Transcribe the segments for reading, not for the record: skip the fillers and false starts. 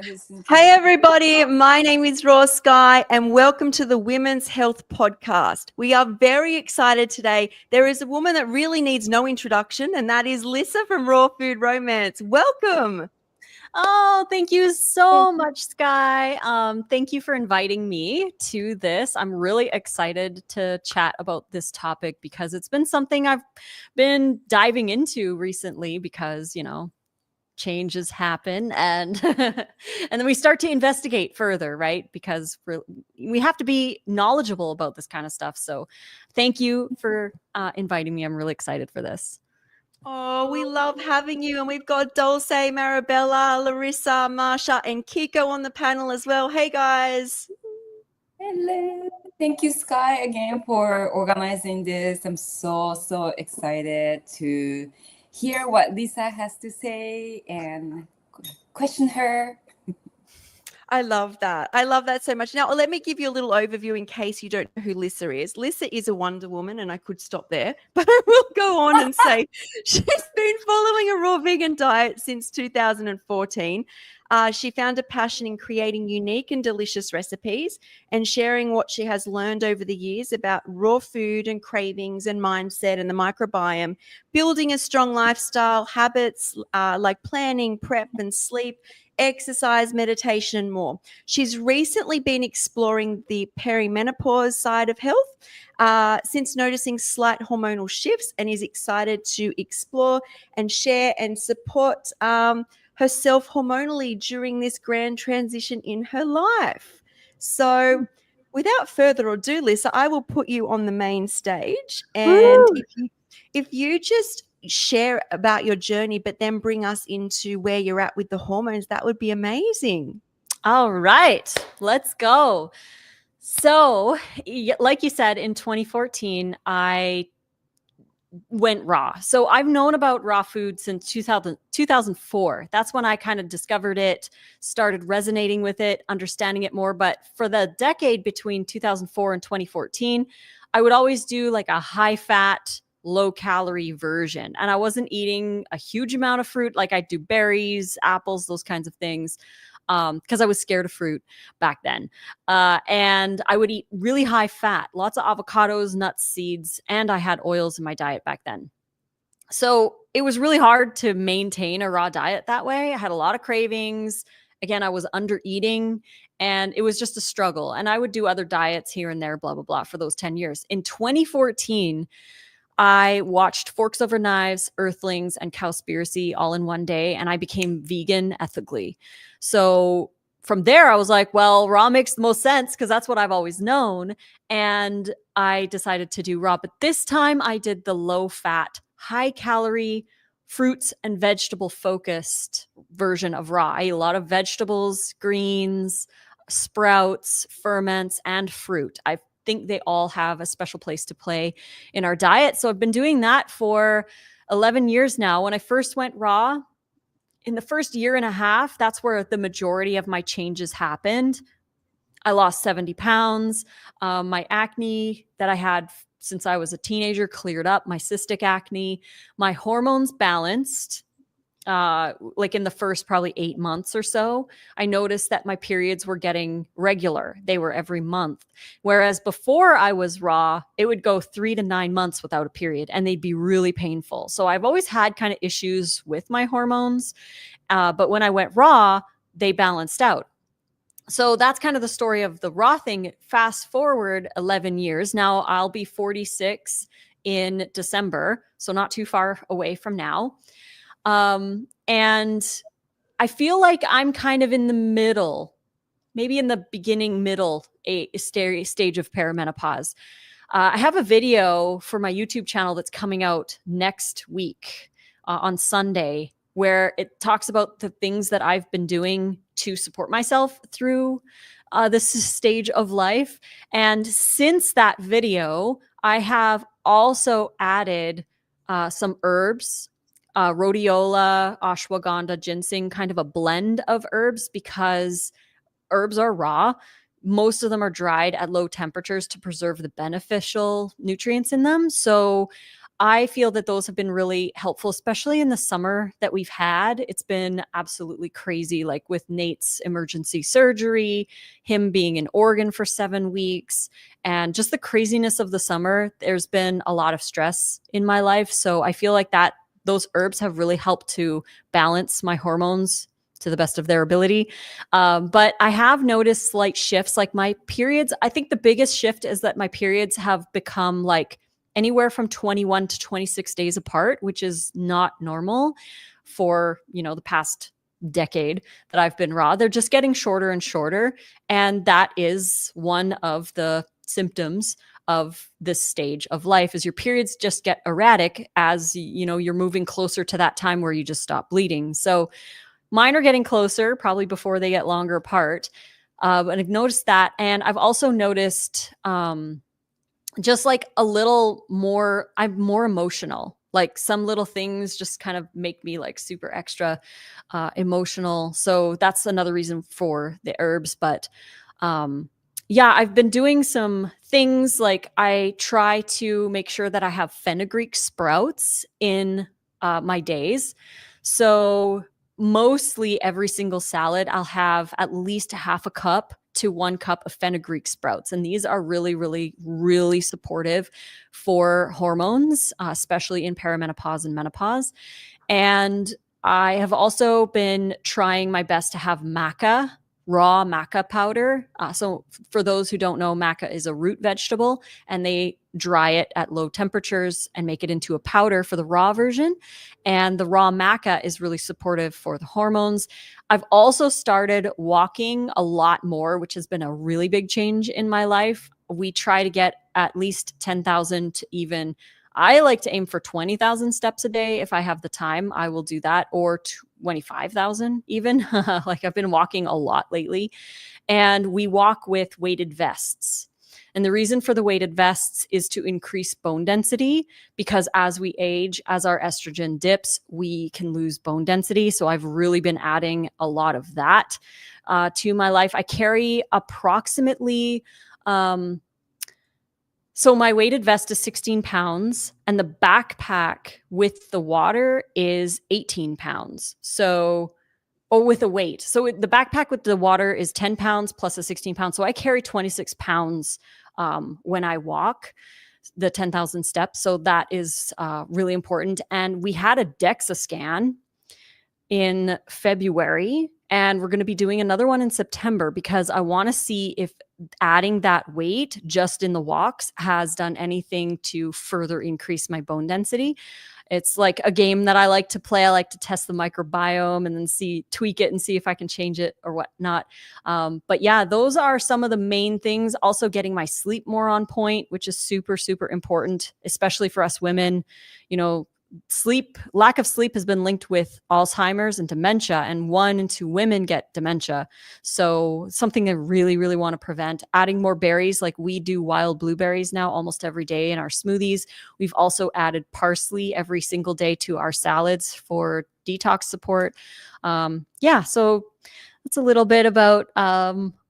listen to Hey everybody, my name is Raw Sky and welcome to the Women's Health Podcast. We are very excited today. There is a woman that really needs no introduction, and that is Lissa from Raw Food Romance. Welcome. Oh, thank you so much, Sky. Thank you for inviting me to this. I'm really excited to chat about this topic because it's been something I've been diving into recently because, changes happen and and then we start to investigate further, right? Because we have to be knowledgeable about this kind of stuff. So thank you for inviting me. I'm really excited for this. Oh, we love having you. And we've got Dulce, Marabella, Larissa, Marsha, and KiKo on the panel as well. Hey guys. Hello. Thank you, Sky, again for organizing this. I'm so excited to hear what Lissa has to say and question her. I love that. I love that so much. Now, let me give you a little overview in case you don't know who Lissa is. Lissa is a Wonder Woman, and I could stop there, but I will go on and say she's been following a raw vegan diet since 2014. She found a passion in creating unique and delicious recipes and sharing what she has learned over the years about raw food and cravings and mindset and the microbiome, building a strong lifestyle, habits like planning, prep, and sleep, exercise, meditation, and more. She's recently been exploring the perimenopause side of health since noticing slight hormonal shifts, and is excited to explore and share and support herself hormonally during this grand transition in her life. So without further ado, Lissa, I will put you on the main stage, and if you just share about your journey, but then bring us into where you're at with the hormones, that would be amazing. All right, let's go. So, like you said, in 2014, I went raw. So I've known about raw food since 2004. That's when I kind of discovered it, started resonating with it, understanding it more. But for the decade between 2004 and 2014, I would always do like a high fat, low calorie version. And I wasn't eating a huge amount of fruit. Like I do berries, apples, those kinds of things. Because I was scared of fruit back then. And I would eat really high fat, lots of avocados, nuts, seeds, and I had oils in my diet back then. So it was really hard to maintain a raw diet that way. I had a lot of cravings. Again, I was under eating and it was just a struggle. And I would do other diets here and there, blah, blah, blah, for those 10 years. In 2014, I watched Forks Over Knives, Earthlings, and Cowspiracy all in one day, and I became vegan ethically. So from there, I was like, well, raw makes the most sense because that's what I've always known. And I decided to do raw. But this time I did the low-fat, high-calorie, fruits and vegetable-focused version of raw. I ate a lot of vegetables, greens, sprouts, ferments, and fruit. I think they all have a special place to play in our diet. So I've been doing that for 11 years now. When I first went raw, in the first year and a half, that's where the majority of my changes happened. I lost 70 pounds. My acne that I had since I was a teenager cleared up, my cystic acne, my hormones balanced. Like in the first probably 8 months or so, I noticed that my periods were getting regular. They were every month. Whereas before I was raw, it would go 3 to 9 months without a period and they'd be really painful. So I've always had kind of issues with my hormones. But when I went raw, they balanced out. So that's kind of the story of the raw thing. Fast forward 11 years. Now I'll be 46 in December, so not too far away from now. And I feel like I'm kind of in the middle, maybe in the beginning, middle stage of perimenopause. I have a video for my YouTube channel that's coming out next week on Sunday, where it talks about the things that I've been doing to support myself through this stage of life. And since that video, I have also added some herbs, rhodiola, ashwagandha, ginseng, kind of a blend of herbs, because herbs are raw. Most of them are dried at low temperatures to preserve the beneficial nutrients in them. So I feel that those have been really helpful, especially in the summer that we've had. It's been absolutely crazy, like with Nate's emergency surgery, him being in Oregon for 7 weeks, and just the craziness of the summer. There's been a lot of stress in my life. So I feel like that those herbs have really helped to balance my hormones to the best of their ability. But I have noticed slight shifts, like my periods. I think the biggest shift is that my periods have become like anywhere from 21 to 26 days apart, which is not normal for, the past decade that I've been raw. They're just getting shorter and shorter. And that is one of the symptoms of this stage of life, is your periods just get erratic as you're moving closer to that time where you just stop bleeding. So mine are getting closer, probably before they get longer apart. And I've noticed that. And I've also noticed just like a little more, I'm more emotional. Like some little things just kind of make me like super extra emotional. So that's another reason for the herbs. But yeah, I've been doing some things like I try to make sure that I have fenugreek sprouts in my days. So mostly every single salad, I'll have at least a half a cup to 1 cup of fenugreek sprouts. And these are really, really, really supportive for hormones, especially in perimenopause and menopause. And I have also been trying my best to have maca, raw maca powder. So for those who don't know, maca is a root vegetable, and they dry it at low temperatures and make it into a powder for the raw version. And the raw maca is really supportive for the hormones. I've also started walking a lot more, which has been a really big change in my life. We try to get at least 10,000 to even, I like to aim for 20,000 steps a day. If I have the time, I will do that, or 25,000 even. Like I've been walking a lot lately. And we walk with weighted vests. And the reason for the weighted vests is to increase bone density, because as we age, as our estrogen dips, we can lose bone density. So I've really been adding a lot of that to my life. I carry approximately, so my weighted vest is 16 pounds and the backpack with the water is 18 pounds. So, or with a weight. So the backpack with the water is 10 pounds plus a 16 pounds. So I carry 26 pounds when I walk the 10,000 steps. So that is really important. And we had a DEXA scan in February, and we're going to be doing another one in September, because I want to see if adding that weight just in the walks has done anything to further increase my bone density. It's like a game that I like to play. I like to test the microbiome and then tweak it and see if I can change it or whatnot. But yeah, those are some of the main things. Also getting my sleep more on point, which is super, super important, especially for us women. Lack of sleep has been linked with Alzheimer's and dementia, and 1 in 2 women get dementia. So something I really, really want to prevent. Adding more berries, like we do wild blueberries now almost every day in our smoothies. We've also added parsley every single day to our salads for detox support. Yeah, so that's a little bit about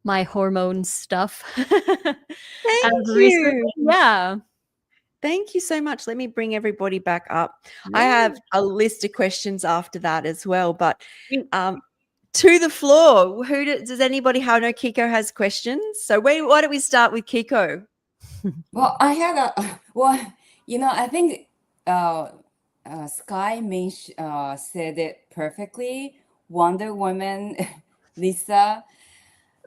my hormone stuff. Thank you. Yeah. Thank you so much. Let me bring everybody back up. I have a list of questions after that as well, but to the floor. Does anybody have? No, KiKo has questions. So why don't we start with KiKo? Well, I had I think Sky said it perfectly. Wonder Woman, Lissa.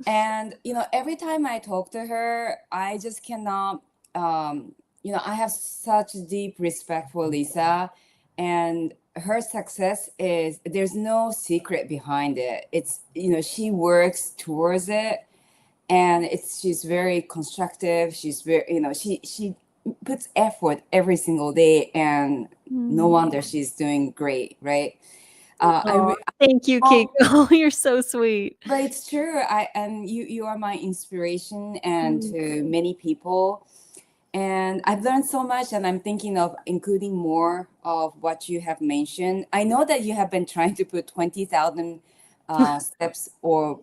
And, every time I talk to her, I just cannot, I have such deep respect for Lissa, and her success there's no secret behind it. It's, she works towards it, and she's very constructive. She's very, she puts effort every single day, and no wonder she's doing great, right? Thank you, KiKo. You're so sweet. But it's true. You are my inspiration, and to many people. And I've learned so much, and I'm thinking of including more of what you have mentioned. I know that you have been trying to put 20,000 steps or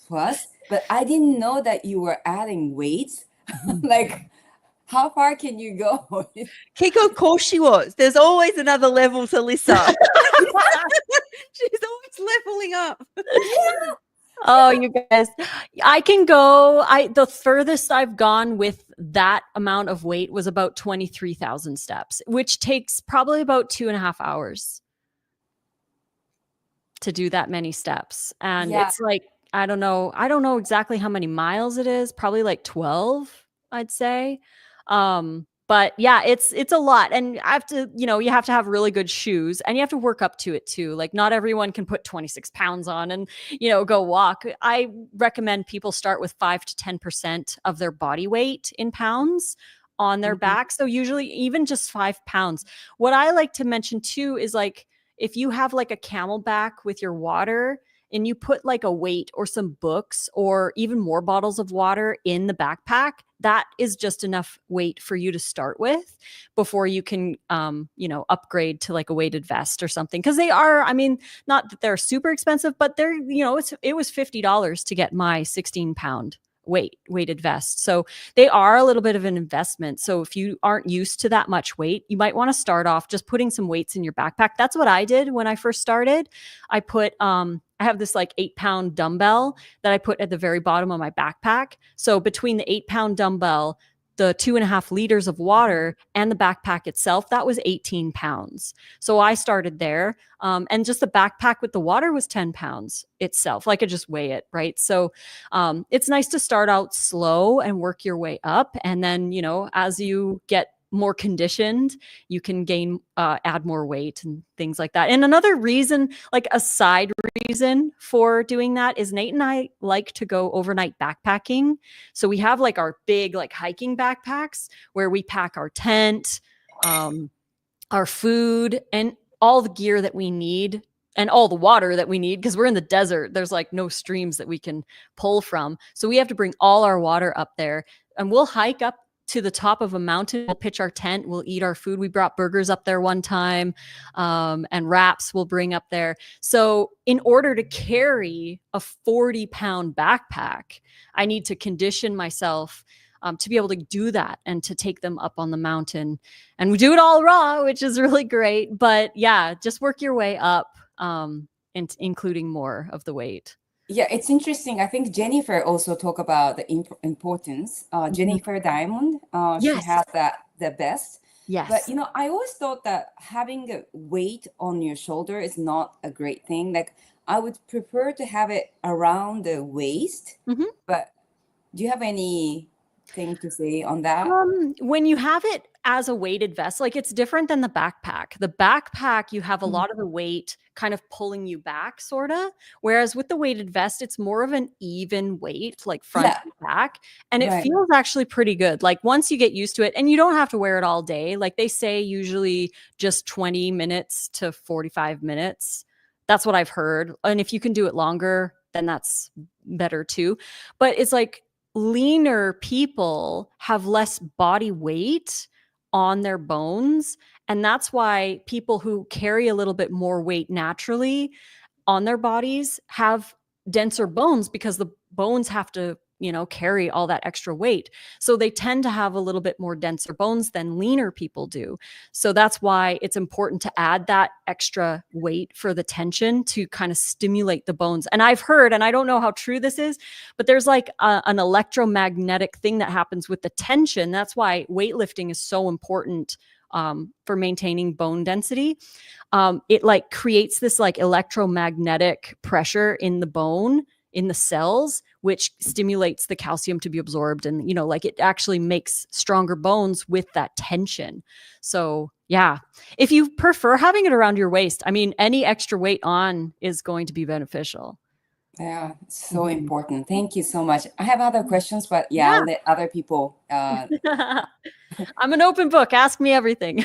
plus, but I didn't know that you were adding weights. Like, how far can you go? KiKo, of course she was. There's always another level to Lissa. She's always leveling up. Oh, you guys, I can go. The furthest I've gone with that amount of weight was about 23,000 steps, which takes probably about 2.5 hours to do that many steps. And Yeah. it's like, I don't know exactly how many miles it is, probably like 12, I'd say. But yeah, it's a lot. And I have to, you have to have really good shoes and you have to work up to it too. Like not everyone can put 26 pounds on and, go walk. I recommend people start with 5 to 10% of their body weight in pounds on their back. So usually even just 5 pounds. What I like to mention too is like, if you have like a camelback with your water and you put like a weight or some books or even more bottles of water in the backpack, that is just enough weight for you to start with before you can, upgrade to like a weighted vest or something. Cause they are, I mean, not that they're super expensive, but they're, it was $50 to get my 16-pound weighted vest. So they are a little bit of an investment. So if you aren't used to that much weight, you might want to start off just putting some weights in your backpack. That's what I did when I first started. I put, I have this like 8-pound dumbbell that I put at the very bottom of my backpack. So between the 8-pound dumbbell, the 2.5 liters of water and the backpack itself, that was 18 pounds. So I started there. And just the backpack with the water was 10 pounds itself. Like I just weigh it, right? So it's nice to start out slow and work your way up. And then, as you get more conditioned, you can add more weight and things like that. And another reason, like a side reason for doing that is Nate and I like to go overnight backpacking. So we have like our big like hiking backpacks where we pack our tent, our food, and all the gear that we need and all the water that we need because we're in the desert. There's like no streams that we can pull from. So we have to bring all our water up there and we'll hike up to the top of a mountain. We'll pitch our tent. We'll eat our food. We brought burgers up there one time, and wraps we'll bring up there. So in order to carry a 40-pound backpack, I need to condition myself to be able to do that and to take them up on the mountain. And we do it all raw, which is really great. But yeah, just work your way up, and including more of the weight. Yeah, it's interesting. I think Jennifer also talked about the importance. Jennifer Diamond, she Yes. has the best. Yes. But I always thought that having a weight on your shoulder is not a great thing. Like I would prefer to have it around the waist. But do you have anything to say on that? When you have it as a weighted vest, like it's different than the backpack. The backpack, you have a lot of the weight kind of pulling you back, sort of. Whereas with the weighted vest, it's more of an even weight, like front and back. And it feels actually pretty good. Like once you get used to it, and you don't have to wear it all day. Like they say usually just 20 minutes to 45 minutes. That's what I've heard. And if you can do it longer, then that's better too. But it's like leaner people have less body weight on their bones. And that's why people who carry a little bit more weight naturally on their bodies have denser bones because the bones have to, carry all that extra weight. So they tend to have a little bit more denser bones than leaner people do. So that's why it's important to add that extra weight for the tension to kind of stimulate the bones. And I've heard, and I don't know how true this is, but there's like an electromagnetic thing that happens with the tension. That's why weightlifting is so important for maintaining bone density. It like creates this like electromagnetic pressure in the bone, in the cells, which stimulates the calcium to be absorbed. And, like it actually makes stronger bones with that tension. So yeah, if you prefer having it around your waist, I mean, any extra weight on is going to be beneficial. Yeah, it's so important. Thank you so much. I have other questions, but I'll let other people. I'm an open book. Ask me everything.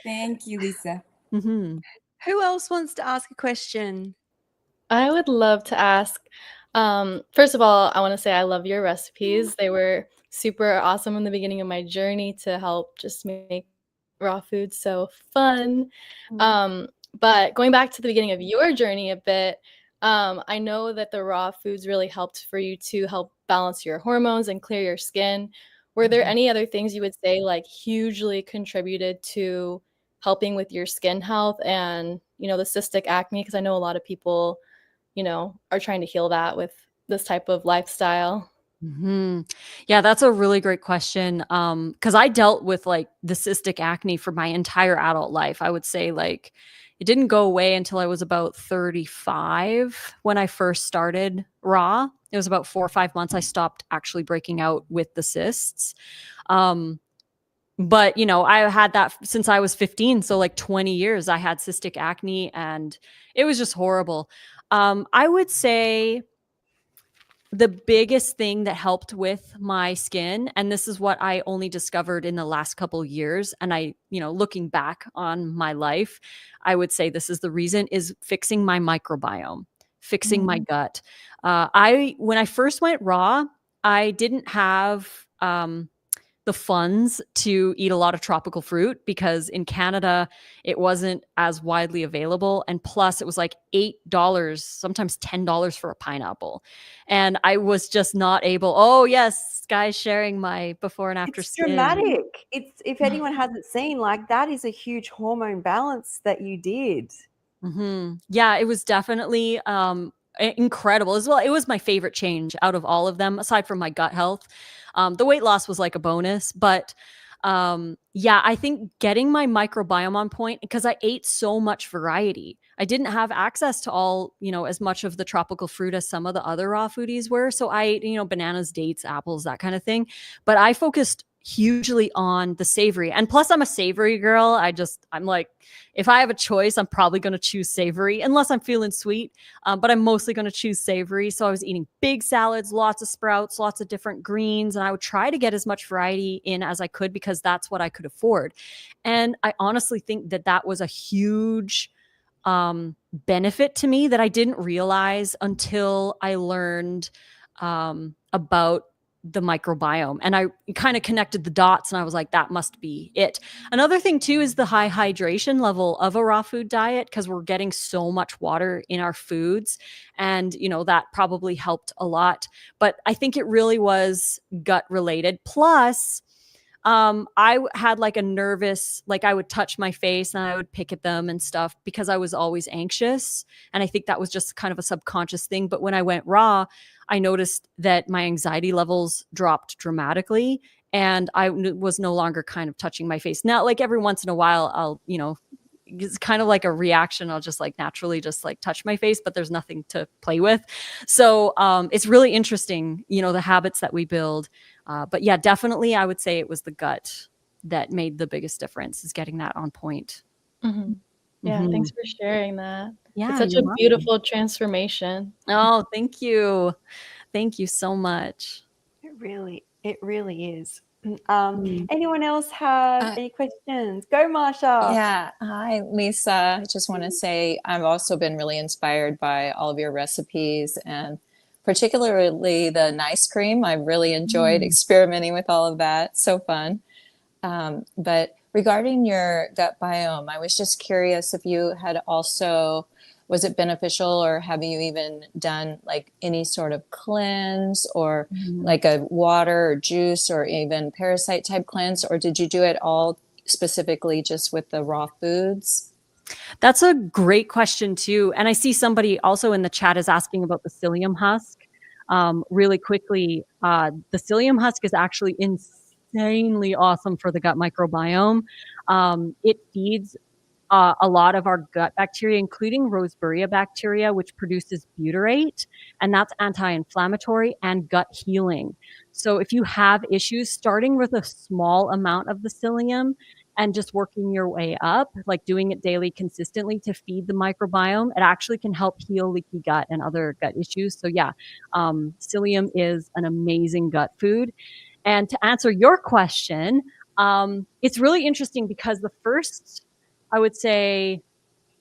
Thank you, Lissa. Who else wants to ask a question? I would love to ask. First of all, I want to say I love your recipes. They were super awesome in the beginning of my journey to help just make raw food so fun. But going back to the beginning of your journey a bit, I know that the raw foods really helped for you to help balance your hormones and clear your skin. Were there any other things you would say like hugely contributed to helping with your skin health and, the cystic acne? Because I know a lot of people, are trying to heal that with this type of lifestyle. Yeah, that's a really great question. Because I dealt with like the cystic acne for my entire adult life. I would say like it didn't go away until I was about 35 when I first started raw. It was about 4 or 5 months I stopped actually breaking out with the cysts. But I had that since I was 15, so like 20 years I had cystic acne, and it was just horrible. I would say the biggest thing that helped with my skin, and this is what I only discovered in the last couple of years, and looking back on my life, I would say this is the reason, is fixing my microbiome, fixing my gut. When I first went raw, I didn't have the funds to eat a lot of tropical fruit because in Canada it wasn't as widely available, and plus it was like $8, sometimes $10 for a pineapple, and I was just not able. Oh yes, guys, sharing my before and after It's skin. dramatic. It's, if anyone hasn't seen, like, that is a huge hormone balance that you did. Yeah, it was definitely incredible as well. It was my favorite change out of all of them, aside from my gut health. The weight loss was like a bonus, but yeah, I think getting my microbiome on point, because I ate so much variety. I didn't have access to all, as much of the tropical fruit as some of the other raw foodies were. So I ate, bananas, dates, apples, that kind of thing. But I focused hugely on the savory. And plus I'm a savory girl. I'm like, if I have a choice, I'm probably going to choose savory unless I'm feeling sweet. But I'm mostly going to choose savory. So I was eating big salads, lots of sprouts, lots of different greens. And I would try to get as much variety in as I could because that's what I could afford. And I honestly think that that was a huge benefit to me that I didn't realize until I learned about the microbiome, and I kind of connected the dots, and I was like, that must be it. Another thing too is the high hydration level of a raw food diet, because we're getting so much water in our foods, and that probably helped a lot. But I think it really was gut related. Plus I had like a nervous, like I would touch my face and I would pick at them and stuff because I was always anxious. And I think that was just kind of a subconscious thing. But when I went raw, I noticed that my anxiety levels dropped dramatically, and I was no longer kind of touching my face. Now, like every once in a while, I'll, it's kind of like a reaction. I'll just like naturally just like touch my face, but there's nothing to play with. So it's really interesting, the habits that we build. But yeah, definitely I would say it was the gut that made the biggest difference, is getting that on point. Yeah, thanks for sharing that. Yeah, It's such a beautiful transformation. Oh, thank you. Thank you so much. It really is. Anyone else have any questions? Go, Marsha. Yeah. Hi, Lisa. I just want to say I've also been really inspired by all of your recipes, and particularly the nice cream. I really enjoyed experimenting with all of that. So fun. But regarding your gut biome, I was just curious if you had also, was it beneficial, or have you even done like any sort of cleanse, or like a water or juice, or even parasite type cleanse, or did you do it all specifically just with the raw foods? That's a great question too. And I see somebody also in the chat is asking about the psyllium husk. Really quickly, the psyllium husk is actually insanely awesome for the gut microbiome. It feeds a lot of our gut bacteria, including Roseburia bacteria, which produces butyrate, and that's anti-inflammatory and gut healing. So if you have issues, starting with a small amount of the psyllium and just working your way up, like doing it daily consistently to feed the microbiome, it actually can help heal leaky gut and other gut issues. So yeah, psyllium is an amazing gut food. And to answer your question, it's really interesting because the first, I would say,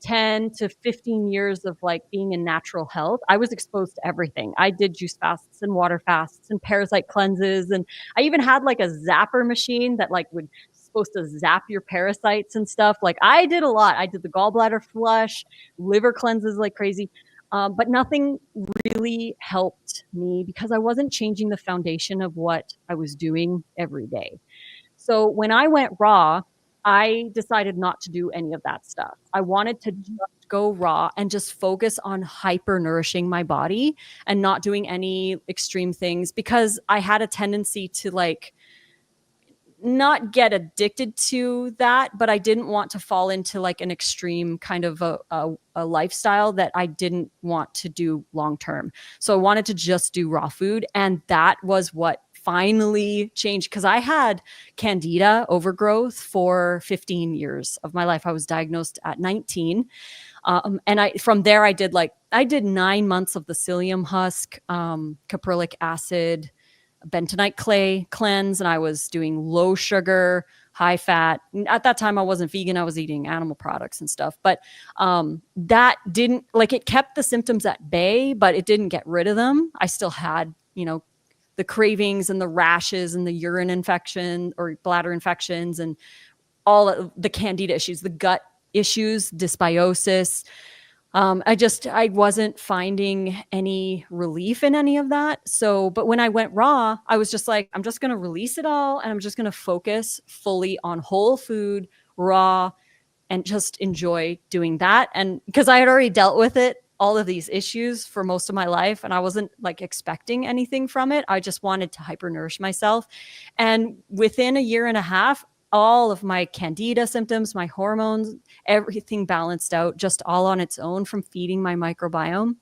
10 to 15 years of like being in natural health, I was exposed to everything. I did juice fasts and water fasts and parasite cleanses. And I even had like a zapper machine that like would supposed to zap your parasites and stuff. Like I did a lot. I did the gallbladder flush, liver cleanses like crazy. But nothing really helped me because I wasn't changing the foundation of what I was doing every day. So when I went raw, I decided not to do any of that stuff. I wanted to just go raw and just focus on hyper nourishing my body and not doing any extreme things, because I had a tendency to like not get addicted to that, but I didn't want to fall into like an extreme kind of a lifestyle that I didn't want to do long term. So I wanted to just do raw food. And that was what finally changed, because I had candida overgrowth for 15 years of my life. I was diagnosed at 19. And from there I did 9 months of the psyllium husk, caprylic acid, bentonite clay cleanse, and I was doing low sugar, high fat. At that time I wasn't vegan, I was eating animal products and stuff, but that didn't, like, it kept the symptoms at bay, but it didn't get rid of them. I still had, the cravings and the rashes and the urine infection or bladder infections and all of the candida issues, the gut issues, dysbiosis. I wasn't finding any relief in any of that. So, but when I went raw, I was just like, I'm just going to release it all. And I'm just going to focus fully on whole food, raw, and just enjoy doing that. And because I had already dealt with it, all of these issues for most of my life, and I wasn't like expecting anything from it. I just wanted to hyper nourish myself. And within a year and a half, all of my candida symptoms, my hormones, everything balanced out just all on its own from feeding my microbiome.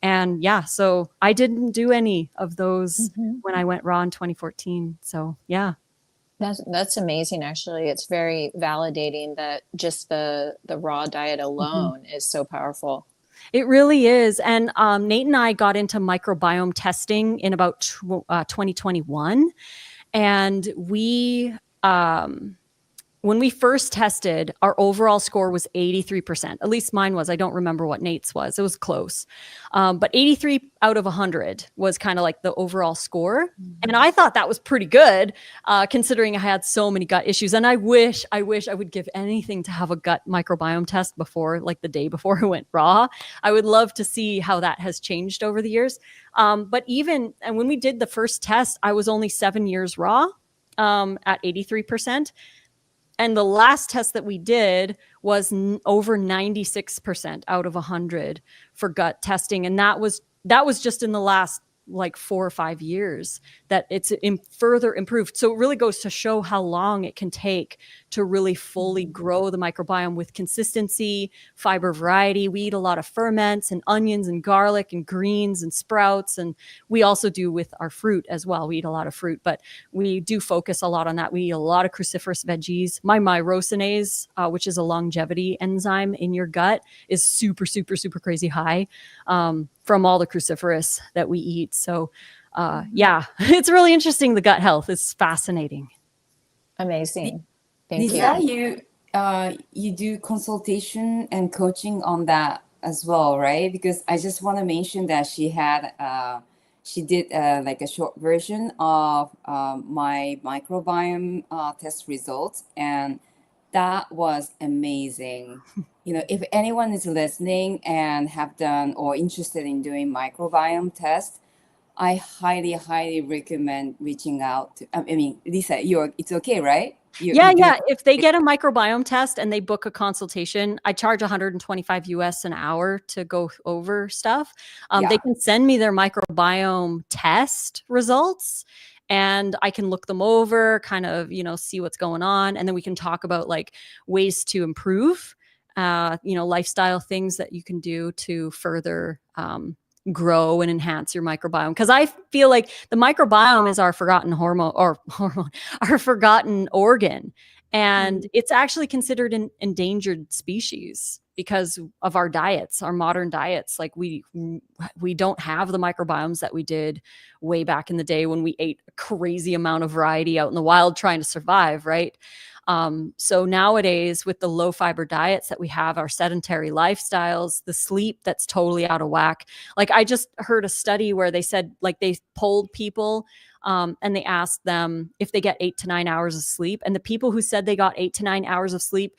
And yeah, so I didn't do any of those when I went raw in 2014. So yeah. That's amazing. Actually, it's very validating that just the raw diet alone is so powerful. It really is. And Nate and I got into microbiome testing in about 2021. And when we first tested, our overall score was 83%. At least mine was. I don't remember what Nate's was. It was close. But 83 out of 100 was kind of like the overall score. And I thought that was pretty good, considering I had so many gut issues. And I wish I would give anything to have a gut microbiome test before, like the day before I went raw. I would love to see how that has changed over the years. And when we did the first test, I was only 7 years raw at 83%. And the last test that we did was over 96% out of 100 for gut testing. And that was just in the last like 4 or 5 years that it's further improved. So it really goes to show how long it can take to really fully grow the microbiome with consistency, fiber variety. We eat a lot of ferments and onions and garlic and greens and sprouts. And we also do with our fruit as well. We eat a lot of fruit, but we do focus a lot on that. We eat a lot of cruciferous veggies. My myrosinase, which is a longevity enzyme in your gut, is super, super, super crazy high from all the cruciferous that we eat. So yeah, it's really interesting. The gut health is fascinating. Amazing. Thank Lissa, you. You do consultation and coaching on that as well, right? Because I just want to mention that she did like a short version of my microbiome test results, and that was amazing. If anyone is listening and have done or interested in doing microbiome test, I highly, highly recommend reaching out to. Lissa, it's okay, right? Yeah. If they get a microbiome test and they book a consultation, I charge $125 US an hour to go over stuff. They can send me their microbiome test results, and I can look them over, kind of, see what's going on. And then we can talk about like ways to improve, lifestyle things that you can do to further grow and enhance your microbiome. Because I feel like the microbiome is our forgotten our forgotten organ. And it's actually considered an endangered species because of our diets, our modern diets. Like we don't have the microbiomes that we did way back in the day when we ate a crazy amount of variety out in the wild trying to survive, right? So nowadays, with the low fiber diets that we have, our sedentary lifestyles, the sleep that's totally out of whack. Like I just heard a study where they said, like they polled people and they asked them if they get 8 to 9 hours of sleep. And the people who said they got 8 to 9 hours of sleep,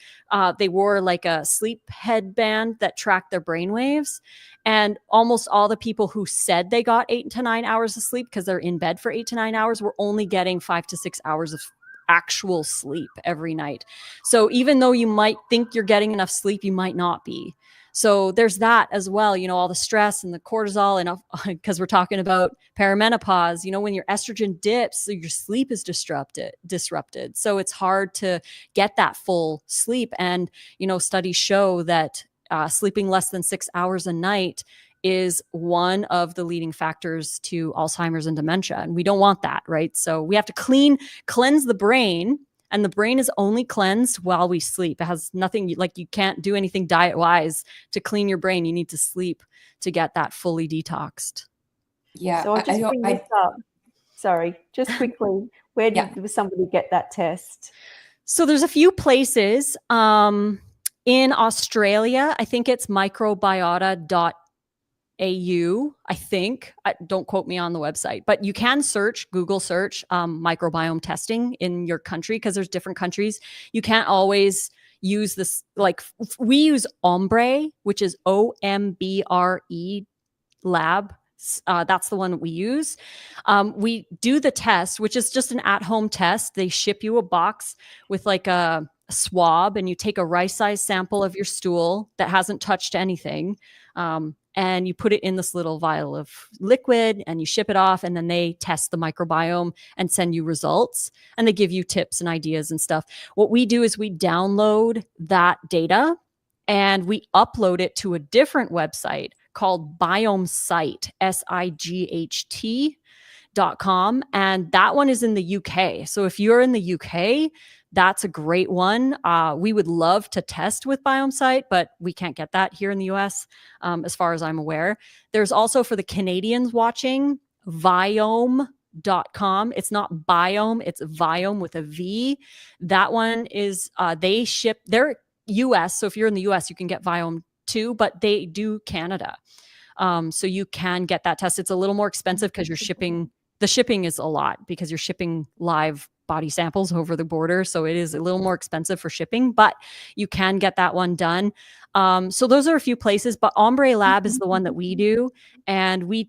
they wore like a sleep headband that tracked their brain waves. And almost all the people who said they got 8 to 9 hours of sleep because they're in bed for 8 to 9 hours were only getting 5 to 6 hours of actual sleep every night. So even though you might think you're getting enough sleep, you might not be. So there's that as well, you know, all the stress and the cortisol, and because we're talking about perimenopause, you know, when your estrogen dips, so your sleep is disrupted. So it's hard to get that full sleep. And, you know, studies show that sleeping less than 6 hours a night is one of the leading factors to Alzheimer's and dementia. And we don't want that, right? So we have to cleanse the brain. And the brain is only cleansed while we sleep. It has nothing, like you can't do anything diet-wise to clean your brain. You need to sleep to get that fully detoxed. Yeah. So I'll just bring this up. Sorry, just quickly. Where did somebody get that test? So there's a few places. In Australia, I think it's microbiota.au, I think. Don't quote me on the website, but you can Google search microbiome testing in your country, because there's different countries. You can't always use this. Like we use Ombre, which is OMBRE lab. That's the one that we use. We do the test, which is just an at-home test. They ship you a box with like a swab, and you take a rice-sized sample of your stool that hasn't touched anything. And you put it in this little vial of liquid and you ship it off, and then they test the microbiome and send you results, and they give you tips and ideas and stuff. What we do is we download that data and we upload it to a different website called BiomeSite, SIGHT.com. And that one is in the UK. So if you're in the UK, that's a great one. We would love to test with BiomeSite, but we can't get that here in the US, as far as I'm aware. There's also, for the Canadians watching, Viome.com. It's not biome, it's Viome with a V. That one is, they're US. So if you're in the US, you can get Viome too, but they do Canada. So you can get that test. It's a little more expensive because the shipping is a lot, because you're shipping live body samples over the border. So it is a little more expensive for shipping, but you can get that one done. So those are a few places, but Ombre Lab is the one that we do. And we're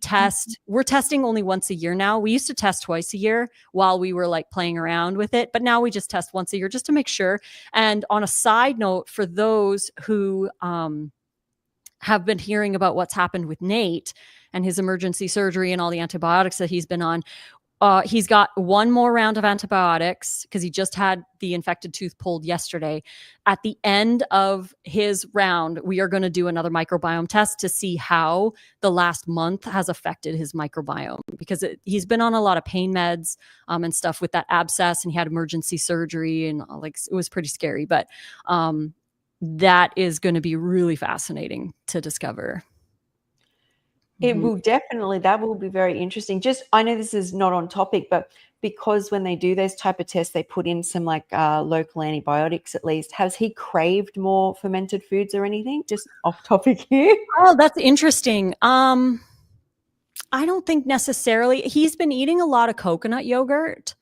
testing only once a year now. We used to test twice a year while we were like playing around with it, but now we just test once a year just to make sure. And on a side note, for those who have been hearing about what's happened with Nate and his emergency surgery and all the antibiotics that he's been on, he's got one more round of antibiotics because he just had the infected tooth pulled yesterday. At the end of his round, we are going to do another microbiome test to see how the last month has affected his microbiome, because he's been on a lot of pain meds and stuff with that abscess, and he had emergency surgery, and like it was pretty scary. But that is going to be really fascinating to discover. It will definitely, that will be very interesting. Just, I know this is not on topic, but because when they do those type of tests, they put in some like local antibiotics at least. Has he craved more fermented foods or anything? Just off topic here. Oh, that's interesting. I don't think necessarily. He's been eating a lot of coconut yogurt.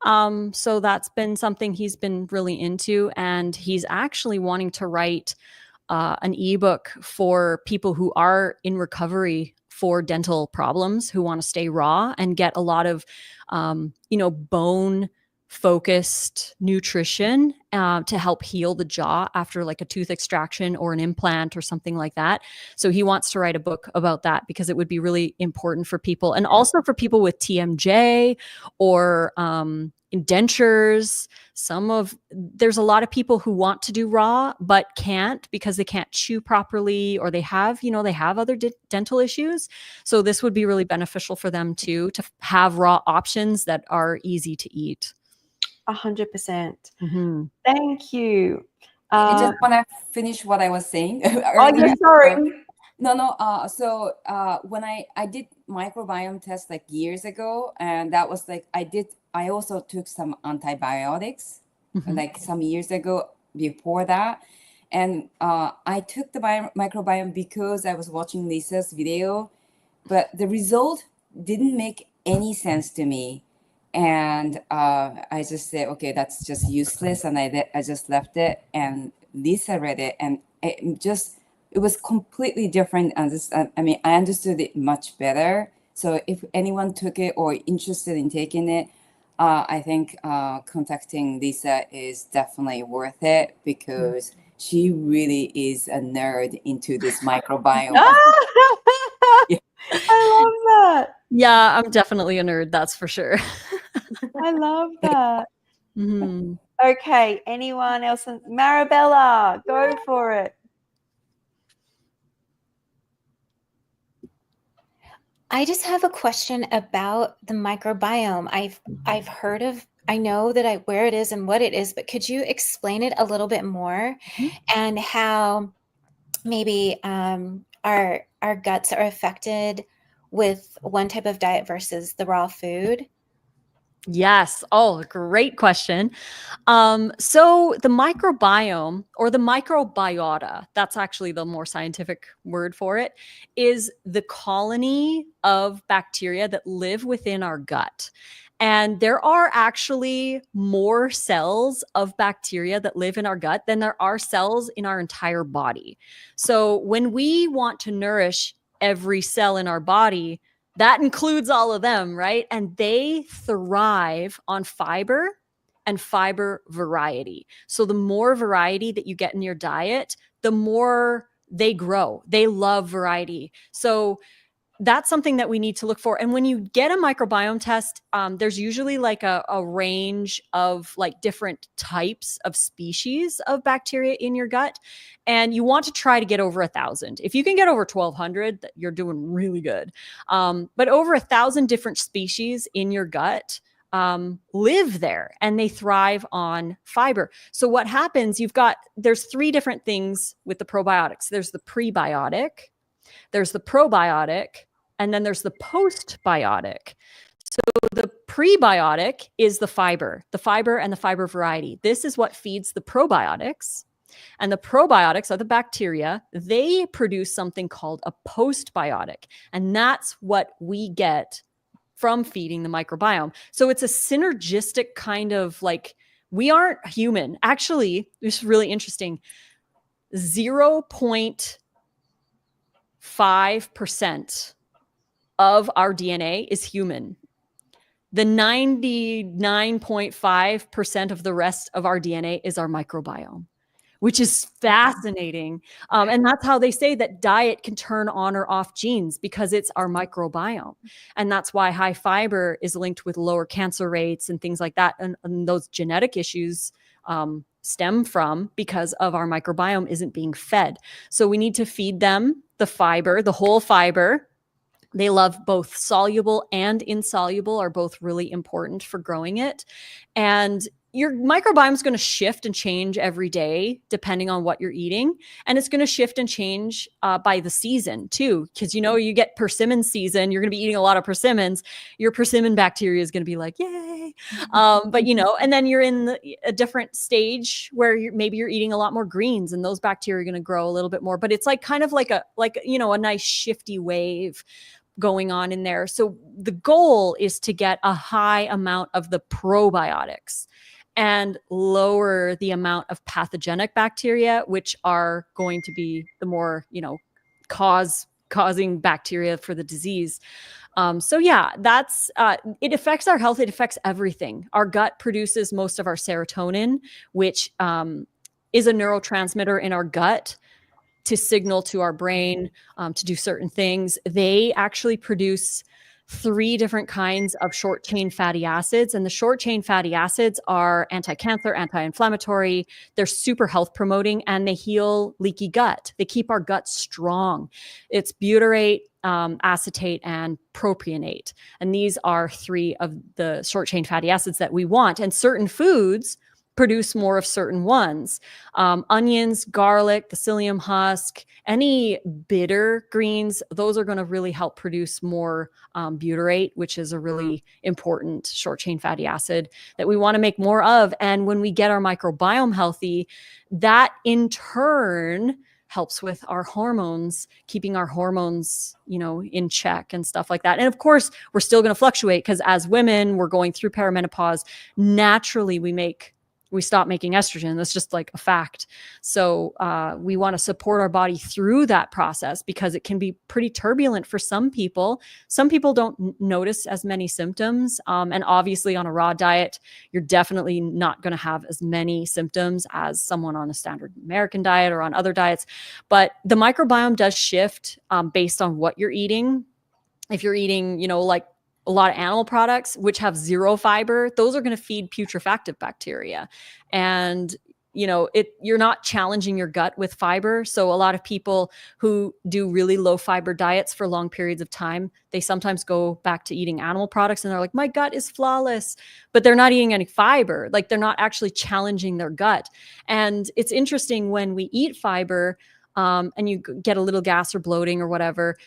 So that's been something he's been really into. And he's actually wanting to write an ebook for people who are in recovery for dental problems, who want to stay raw and get a lot of, bone focused nutrition to help heal the jaw after like a tooth extraction or an implant or something like that. So he wants to write a book about that, because it would be really important for people, and also for people with TMJ or dentures. There's a lot of people who want to do raw but can't, because they can't chew properly, or they have other dental issues. So this would be really beneficial for them too, to have raw options that are easy to eat. 100%. Mm-hmm. Thank you. I just want to finish what I was saying Oh, earlier. yeah, sorry. No. So when I did microbiome test like years ago, and that was like I also took some antibiotics like some years ago before that. And I took the microbiome because I was watching Lissa's video, but the result didn't make any sense to me. And I just said, okay, that's just useless. And I just left it. And Lissa read it, and it was completely different. And I mean, I understood it much better. So if anyone took it or interested in taking it, I think contacting Lissa is definitely worth it, because she really is a nerd into this microbiome. Yeah. I love that. Yeah, I'm definitely a nerd, that's for sure. I love that. Mhm. Okay, anyone else? Marabella, go for it. I just have a question about the microbiome. I've heard of, I know that where it is and what it is, but could you explain it a little bit more, and how maybe our guts are affected with one type of diet versus the raw food? Yes. Oh, great question. So the microbiome, or the microbiota, that's actually the more scientific word for it, is the colony of bacteria that live within our gut. And there are actually more cells of bacteria that live in our gut than there are cells in our entire body. So when we want to nourish every cell in our body, that includes all of them, right? And they thrive on fiber and fiber variety. So the more variety that you get in your diet, the more they grow. They love variety. So that's something that we need to look for. And when you get a microbiome test, there's usually like a range of like different types of species of bacteria in your gut. And you want to try to get over 1,000. If you can get over 1,200, you're doing really good. But over 1,000 different species in your gut live there, and they thrive on fiber. So what happens, there's 3 different things with the probiotics. There's the prebiotic, there's the probiotic, and then there's the postbiotic. So the prebiotic is the fiber and the fiber variety. This is what feeds the probiotics. And the probiotics are the bacteria. They produce something called a postbiotic. And that's what we get from feeding the microbiome. So it's a synergistic kind of like, we aren't human. Actually, this is really interesting. 0.5% of our DNA is human. The 99.5% of the rest of our DNA is our microbiome, which is fascinating. And that's how they say that diet can turn on or off genes, because it's our microbiome. And that's why high fiber is linked with lower cancer rates and things like that. And those genetic issues stem from because of our microbiome isn't being fed. So we need to feed them the fiber, the whole fiber. They love both soluble and insoluble, are both really important for growing it. And your microbiome is going to shift and change every day depending on what you're eating. And it's going to shift and change by the season too. Because, you get persimmon season, you're going to be eating a lot of persimmons. Your persimmon bacteria is going to be like, yay. But, and then you're in a different stage where maybe you're eating a lot more greens, and those bacteria are going to grow a little bit more. But it's like kind of like a nice shifty wave going on in there. So the goal is to get a high amount of the probiotics and lower the amount of pathogenic bacteria, which are going to be the more, causing bacteria for the disease. So yeah, that's, it affects our health. It affects everything. Our gut produces most of our serotonin, which is a neurotransmitter in our gut to signal to our brain to do certain things. They actually produce 3 different kinds of short chain fatty acids. And the short chain fatty acids are anti-cancer, anti-inflammatory. They're super health promoting, and they heal leaky gut. They keep our gut strong. It's butyrate, acetate, and propionate. And these are 3 of the short chain fatty acids that we want. And certain foods produce more of certain ones. Onions, garlic, the psyllium husk, any bitter greens, those are going to really help produce more butyrate, which is a really important short chain fatty acid that we want to make more of. And when we get our microbiome healthy, that in turn helps with our hormones, keeping our hormones, in check and stuff like that. And of course, we're still going to fluctuate because as women, we're going through perimenopause. Naturally, we stop making estrogen. That's just like a fact. So we want to support our body through that process because it can be pretty turbulent for some people. Some people don't notice as many symptoms. And obviously on a raw diet, you're definitely not going to have as many symptoms as someone on a standard American diet or on other diets. But the microbiome does shift based on what you're eating. If you're eating, like a lot of animal products, which have zero fiber, those are going to feed putrefactive bacteria. And, you're not challenging your gut with fiber. So a lot of people who do really low fiber diets for long periods of time, they sometimes go back to eating animal products and they're like, my gut is flawless, but they're not eating any fiber. Like they're not actually challenging their gut. And it's interesting when we eat fiber and you get a little gas or bloating or whatever,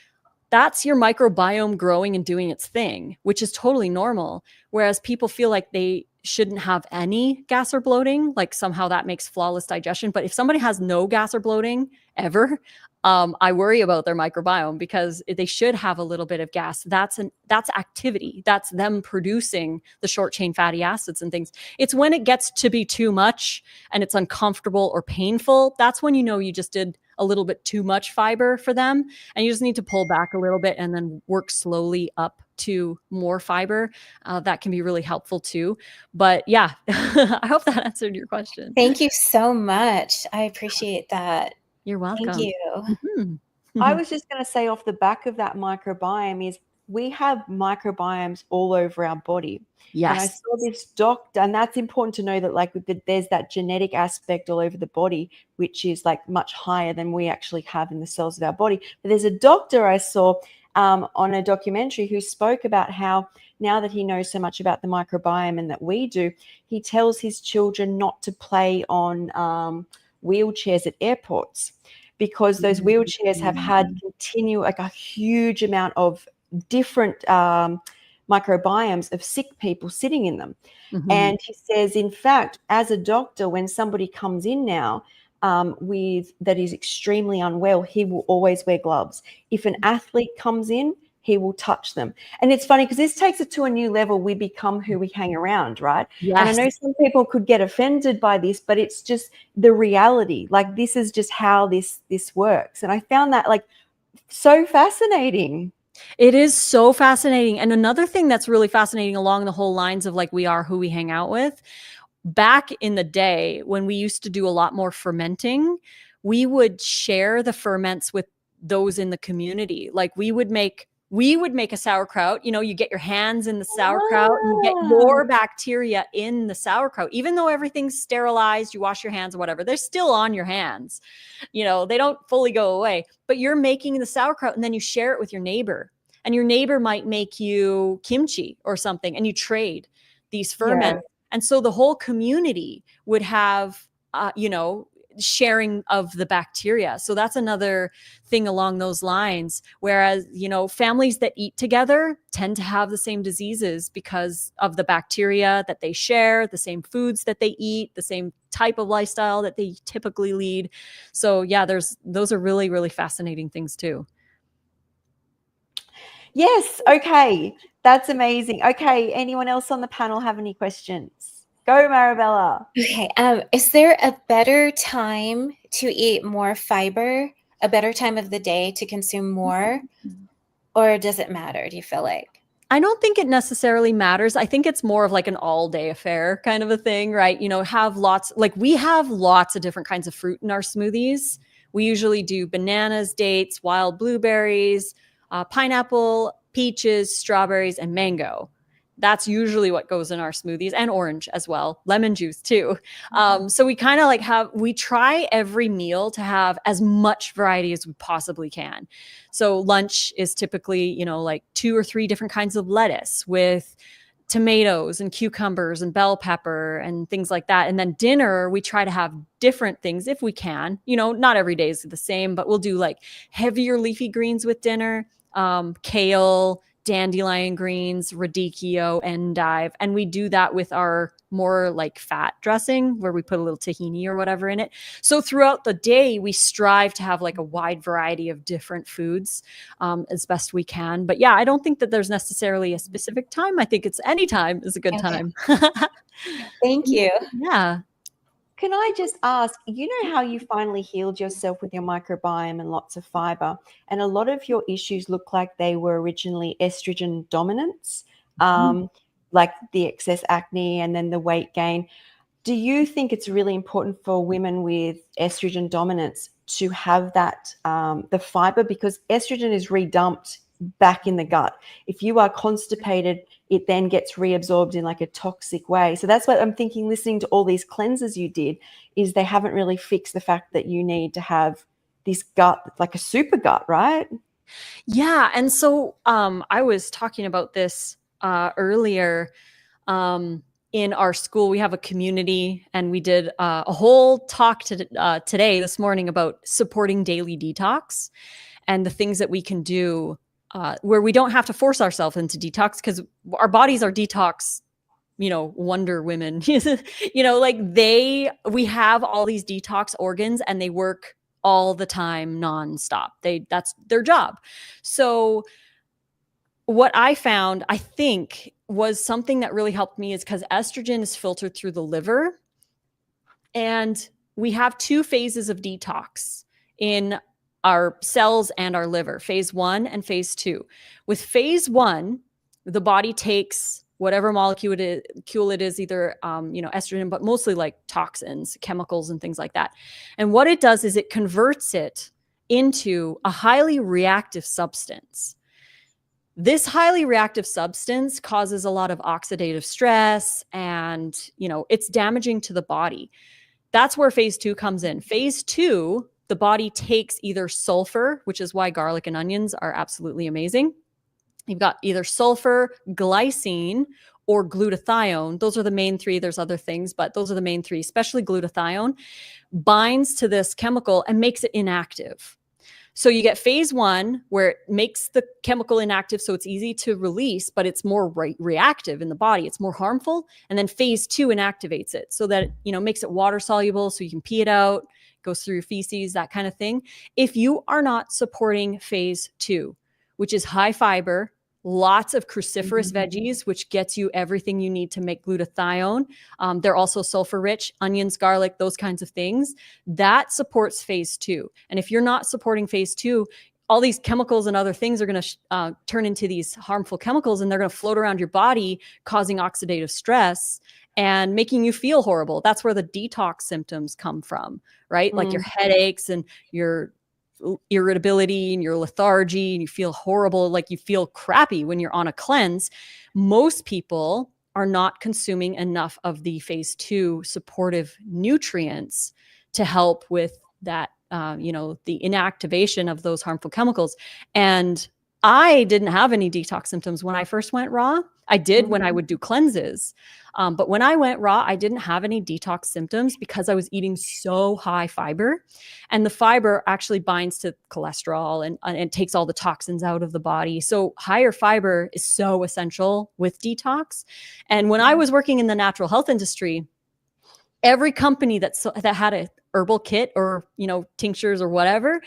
that's your microbiome growing and doing its thing, which is totally normal. Whereas people feel like they shouldn't have any gas or bloating, like somehow that makes flawless digestion. But if somebody has no gas or bloating ever, I worry about their microbiome because they should have a little bit of gas. That's activity. That's them producing the short chain fatty acids and things. It's when it gets to be too much and it's uncomfortable or painful. That's when you just did a little bit too much fiber for them. And you just need to pull back a little bit and then work slowly up to more fiber. That can be really helpful too. But yeah, I hope that answered your question. Thank you so much. I appreciate that. You're welcome. Thank you. Mm-hmm. I was just going to say off the back of that microbiome is we have microbiomes all over our body. Yes. And I saw this doctor, and that's important to know that there's that genetic aspect all over the body, which is like much higher than we actually have in the cells of our body. But there's a doctor I saw on a documentary who spoke about how now that he knows so much about the microbiome and that we do, he tells his children not to play on wheelchairs at airports because those wheelchairs have had a huge amount of different microbiomes of sick people sitting in them. Mm-hmm. And he says, in fact, as a doctor, when somebody comes in now that is extremely unwell, he will always wear gloves. If an athlete comes in, he will touch them. And it's funny because this takes it to a new level. We become who we hang around, right? Yes. And I know some people could get offended by this, but it's just the reality. Like this is just how this works. And I found that like so fascinating. It is so fascinating. And another thing that's really fascinating along the whole lines of like we are who we hang out with, back in the day when we used to do a lot more fermenting, we would share the ferments with those in the community. Like we would make a sauerkraut, you get your hands in the sauerkraut and you get your bacteria in the sauerkraut. Even though everything's sterilized, you wash your hands or whatever, they're still on your hands. They don't fully go away, but you're making the sauerkraut and then you share it with your neighbor. And your neighbor might make you kimchi or something and you trade these ferments. Yeah. And so the whole community would have, sharing of the bacteria. So that's another thing along those lines. Whereas, families that eat together tend to have the same diseases because of the bacteria that they share, the same foods that they eat, the same type of lifestyle that they typically lead. So yeah, those are really, really fascinating things too. Yes. Okay. That's amazing. Okay. Anyone else on the panel have any questions? Go, Marabella. Okay. Is there a better time to eat more fiber, a better time of the day to consume more, or does it matter? Do you feel like? I don't think it necessarily matters. I think it's more of like an all day affair kind of a thing, right? We have lots of different kinds of fruit in our smoothies. We usually do bananas, dates, wild blueberries, pineapple, peaches, strawberries, and mango. That's usually what goes in our smoothies, and orange as well, lemon juice too. So we kind of we try every meal to have as much variety as we possibly can. So lunch is typically, like 2 or 3 different kinds of lettuce with tomatoes and cucumbers and bell pepper and things like that. And then dinner, we try to have different things if we can. You know, not every day is the same, but we'll do like heavier leafy greens with dinner, kale, dandelion greens, radicchio, endive. And we do that with our more like fat dressing where we put a little tahini or whatever in it. So throughout the day, we strive to have like a wide variety of different foods as best we can. But yeah, I don't think that there's necessarily a specific time. I think it's any time is a good time. Thank you. Yeah. Can I just ask, you know how you finally healed yourself with your microbiome and lots of fiber, and a lot of your issues look like they were originally estrogen dominance, like the excess acne and then the weight gain. Do you think it's really important for women with estrogen dominance to have that, the fiber, because estrogen is redumped back in the gut? If you are constipated, it then gets reabsorbed in like a toxic way. So that's what I'm thinking, listening to all these cleanses you did, is they haven't really fixed the fact that you need to have this gut, like a super gut, right? Yeah. And so I was talking about this earlier. In our school, we have a community, and we did a whole talk today, this morning, about supporting daily detox and the things that we can do where we don't have to force ourselves into detox, because our bodies are detox, you know, Wonder Women, you know, like we have all these detox organs and they work all the time nonstop. That's their job. So what I found, I think, was something that really helped me is because estrogen is filtered through the liver, and we have 2 phases of detox in our cells and our liver, phase 1 and phase 2. With phase 1, the body takes whatever molecule it is, either, you know, estrogen, but mostly like toxins, chemicals, and things like that. And what it does is it converts it into a highly reactive substance. This highly reactive substance causes a lot of oxidative stress, and, you know, it's damaging to the body. That's where phase 2 comes in. Phase 2, the body takes either sulfur, which is why garlic and onions are absolutely amazing. You've got either sulfur, glycine, or glutathione. Those are the main 3. There's other things, but those are the main 3, especially glutathione, binds to this chemical and makes it inactive. So you get phase 1, where it makes the chemical inactive, so it's easy to release, but it's more reactive in the body. It's more harmful. And then phase 2 inactivates it so that, you know, makes it water soluble, so you can pee it out, goes through your feces, that kind of thing. If you are not supporting phase 2, which is high fiber, lots of cruciferous veggies, which gets you everything you need to make glutathione. They're also sulfur rich, onions, garlic, those kinds of things. That supports phase 2. And if you're not supporting phase 2, all these chemicals and other things are going to turn into these harmful chemicals, and they're going to float around your body, causing oxidative stress and making you feel horrible. That's where the detox symptoms come from, right? Like your headaches and your irritability and your lethargy, and you feel horrible, like you feel crappy when you're on a cleanse. Most people are not consuming enough of the phase 2 supportive nutrients to help with that, you know, the inactivation of those harmful chemicals. And I didn't have any detox symptoms when I first went raw. I did when I would do cleanses. But when I went raw, I didn't have any detox symptoms because I was eating so high fiber. And the fiber actually binds to cholesterol and takes all the toxins out of the body. So higher fiber is so essential with detox. And when I was working in the natural health industry, every company that had a herbal kit or, you know, tinctures or whatever,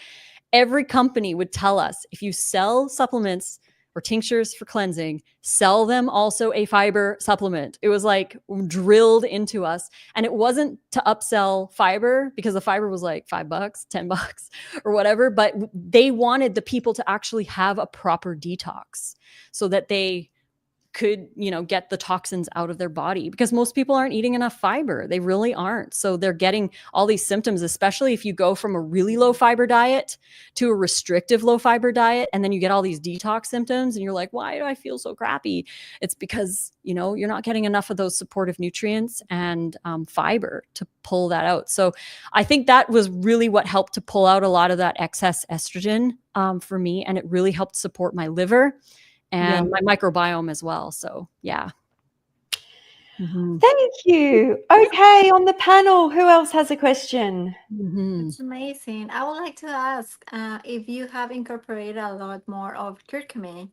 every company would tell us, if you sell supplements or tinctures for cleansing, sell them also a fiber supplement. It was like drilled into us. And it wasn't to upsell fiber, because the fiber was like $5, $10 or whatever, but they wanted the people to actually have a proper detox so that they could, you know, get the toxins out of their body, because most people aren't eating enough fiber. They really aren't. So they're getting all these symptoms, especially if you go from a really low fiber diet to a restrictive low fiber diet. And then you get all these detox symptoms and you're like, why do I feel so crappy? It's because, you know, you're not getting enough of those supportive nutrients and fiber to pull that out. So I think that was really what helped to pull out a lot of that excess estrogen for me. And it really helped support my liver and my microbiome as well. So, yeah. Thank you. Okay, on the panel, who else has a question? It's amazing. I would like to ask if you have incorporated a lot more of curcumin,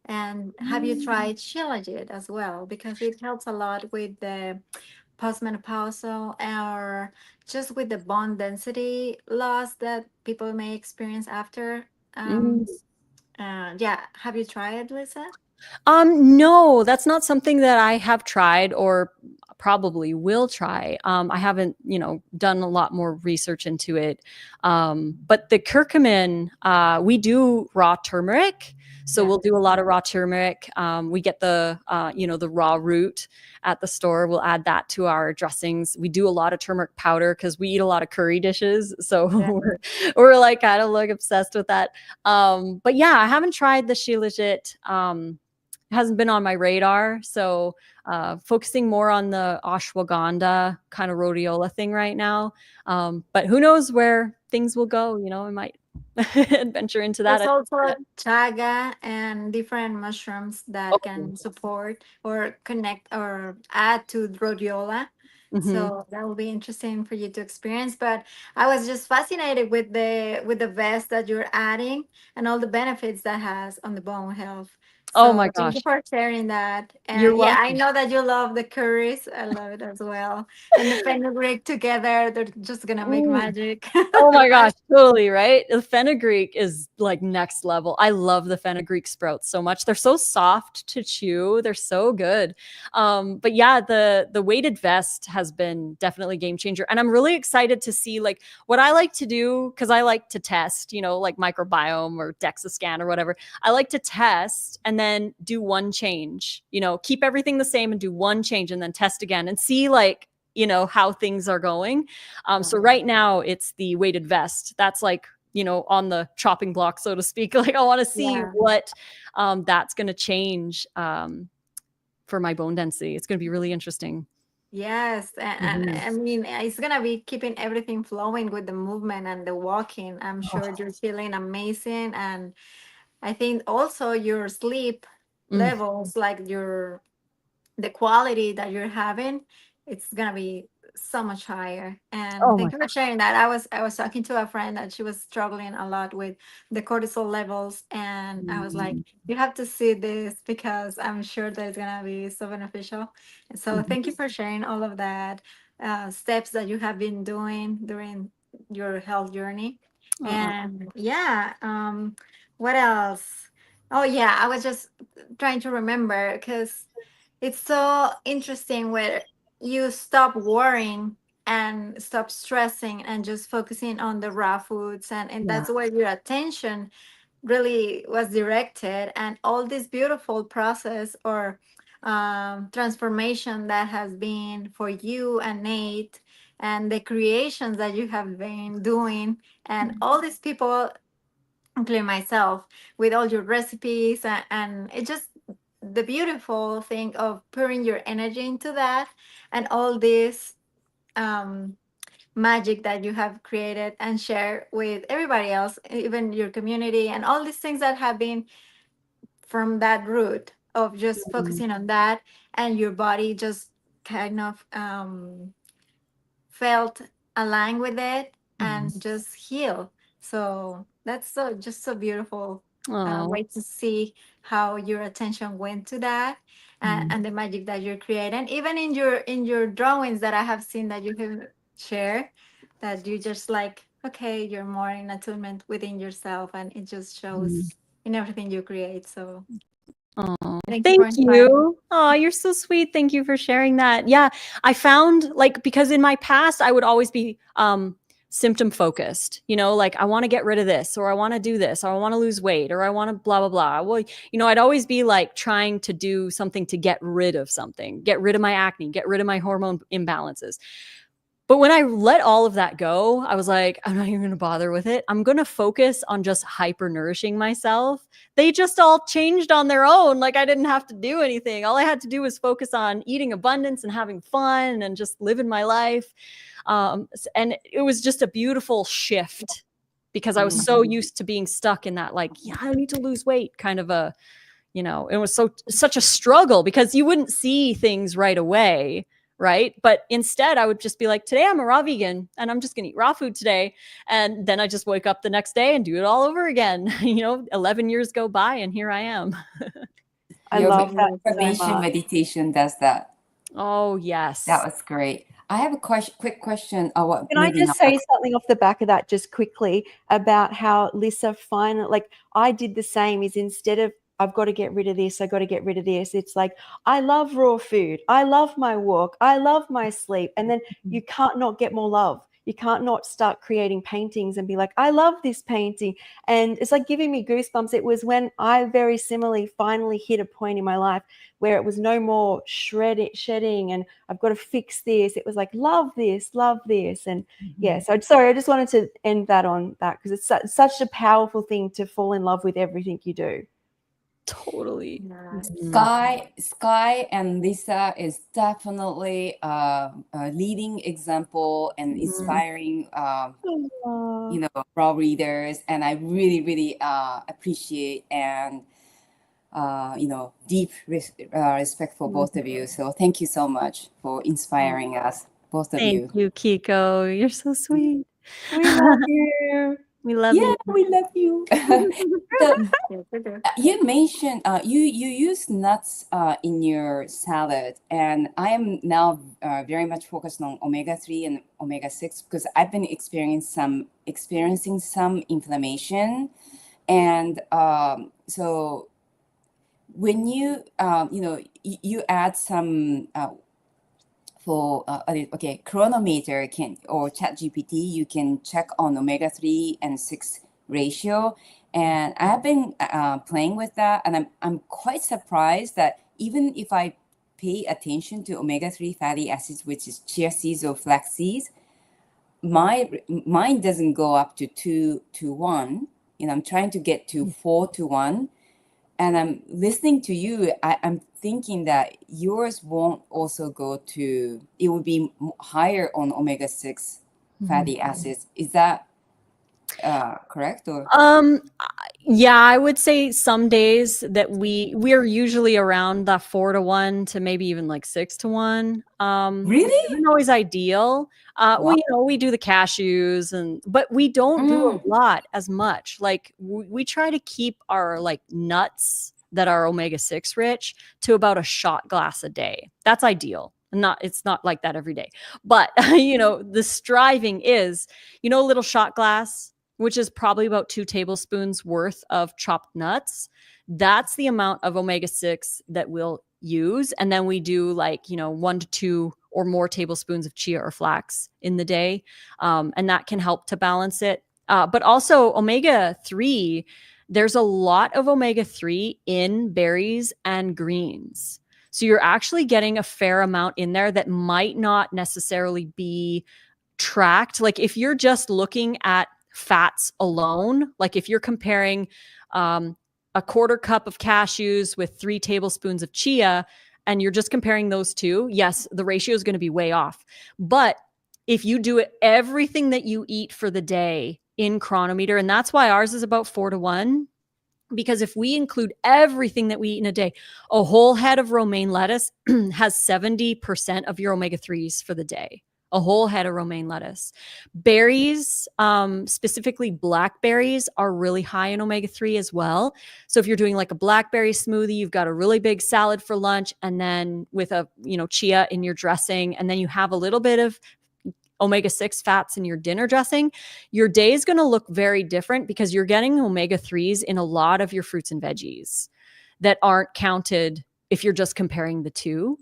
and have you tried shilajit as well? Because it helps a lot with the postmenopausal or just with the bone density loss that people may experience after. Yeah, have you tried, Lissa? No, that's not something that I have tried or probably will try. I haven't, done a lot more research into it. But the curcumin, we do raw turmeric. So Yeah. we'll do a lot of raw turmeric. We get the raw root at the store. We'll add that to our dressings. We do a lot of turmeric powder because we eat a lot of curry dishes. So Yeah. we're like kind of like obsessed with that. But yeah, I haven't tried the shilajit. Hasn't been on my radar. So focusing more on the ashwagandha kind of rhodiola thing right now. But who knows where things will go, I might adventure into that. There's also chaga and different mushrooms that can support or connect or add to rhodiola. So that will be interesting for you to experience. But I was just fascinated with the vest that you're adding and all the benefits that has on the bone health. Oh So my thank you gosh. for sharing that. You're And yeah, I welcome. know that you love the curries. I love it as well. And the fenugreek together, they're just gonna make Ooh. magic. Oh my gosh, totally, right? The fenugreek is like next level. I love the fenugreek sprouts so much. They're so soft to chew. They're so good. But yeah, the weighted vest has been definitely a game changer. And I'm really excited to see like what I like to do, because I like to test, like microbiome or DEXA scan or whatever. I like to test and then do one change, keep everything the same and do one change and then test again and see like, how things are going. So right now it's the weighted vest. That's like, on the chopping block, so to speak. Like I want to see what that's going to change for my bone density. It's going to be really interesting. Yes, and I mean, it's gonna be keeping everything flowing with the movement and the walking. I'm sure you're feeling amazing, and I think also your sleep levels, like the quality that you're having, it's gonna be so much higher. And Oh my thank you for sharing that. I was talking to a friend that she was struggling a lot with the cortisol levels, and I was like, you have to see this because I'm sure that it's gonna be so beneficial. And so thank you for sharing all of that steps that you have been doing during your health journey. And yeah, what else? Oh yeah, I was just trying to remember because it's so interesting where you stop worrying and stop stressing and just focusing on the raw foods, and that's where your attention really was directed, and all this beautiful process or transformation that has been for you and Nate, and the creations that you have been doing, and all these people, including myself, with all your recipes, and it just the beautiful thing of pouring your energy into that, and all this um, magic that you have created and share with everybody else, even your community, and all these things that have been from that root of just focusing on that, and your body just kind of felt aligned with it and just heal. So that's so just so beautiful way to see how your attention went to that, and the magic that you create. And even in your drawings that I have seen that you can share, that you just like, okay, you're more in attunement within yourself, and it just shows in everything you create. So thank you for Thank inspiring. you. Oh, you're so sweet. Thank you for sharing that. Yeah, I found like because in my past I would always be symptom focused, like I want to get rid of this, or I want to do this, or I want to lose weight, or I want to blah blah blah. Well, I'd always be like trying to do something to get rid of something, get rid of my acne, get rid of my hormone imbalances. But when I let all of that go, I was like, I'm not even going to bother with it. I'm going to focus on just hyper nourishing myself. They just all changed on their own. Like I didn't have to do anything. All I had to do was focus on eating abundance and having fun and just living my life. And it was just a beautiful shift because I was so used to being stuck in that, like, yeah, I need to lose weight kind of a, you know, it was such a struggle because you wouldn't see things right away. Right. But instead, I would just be like, today I'm a raw vegan and I'm just going to eat raw food today. And then I just wake up the next day and do it all over again. 11 years go by and here I am. I Your love that so affirmation much. meditation does that. Oh, yes. That was great. I have a quick question. Oh, what? Can I Maybe just not. say something off the back of that just quickly about how Lissa finally, like I did the same, is instead of I've got to get rid of this, I got to get rid of this, it's like I love raw food, I love my walk, I love my sleep, and then you can't not get more love. You can't not start creating paintings and be like, I love this painting. And it's like giving me goosebumps. It was when I very similarly finally hit a point in my life where it was no more shedding and I've got to fix this. It was like, love this. And yeah, so sorry, I just wanted to end that on that because it's such a powerful thing to fall in love with everything you do. Totally. Sky and Lissa is definitely a leading example and inspiring, raw readers. And I really appreciate and, deep respect for both of you. So thank you so much for inspiring us, both of you. Thank you, KiKo. You're so sweet. We love you. We love Yeah, you. we love you. So, you mentioned you use nuts in your salad, and I am now very much focused on omega-3 and omega-6 because I've been experiencing some inflammation, and so when you you add some for chronometer or ChatGPT, you can check on omega-3 and 6 ratio. And I have been playing with that, and I'm quite surprised that even if I pay attention to omega-3 fatty acids, which is chia seeds or flax seeds, mine doesn't go up to 2 to 1. I'm trying to get to 4 to 1. And I'm listening to you, I'm thinking that yours won't also go to, it would be higher on omega-6 fatty acids. Is that correct? Or Yeah, I would say some days that we're usually around the 4 to 1 to maybe even like 6 to 1. Really? Isn't always ideal. We do the cashews but we don't do a lot as much. Like we try to keep our like nuts that are omega-6 rich to about a shot glass a day. That's ideal. It's not like that every day. But the striving is, a little shot glass, which is probably about 2 tablespoons worth of chopped nuts. That's the amount of omega-6 that we'll use. And then we do 1 to 2 or more tablespoons of chia or flax in the day. And that can help to balance it. But also omega-3, there's a lot of omega-3 in berries and greens. So you're actually getting a fair amount in there that might not necessarily be tracked. Like if you're just looking at fats alone, like if you're comparing a quarter cup of cashews with 3 tablespoons of chia, and you're just comparing those two, yes, the ratio is going to be way off. But if you do everything that you eat for the day in chronometer, and that's why ours is about 4 to 1, because if we include everything that we eat in a day, a whole head of romaine lettuce has 70% of your omega-3s for the day. A whole head of romaine lettuce. Berries, specifically blackberries, are really high in omega-3 as well. So if you're doing like a blackberry smoothie, you've got a really big salad for lunch, and then with a chia in your dressing, and then you have a little bit of omega-6 fats in your dinner dressing, your day is going to look very different because you're getting omega-3s in a lot of your fruits and veggies that aren't counted if you're just comparing the two.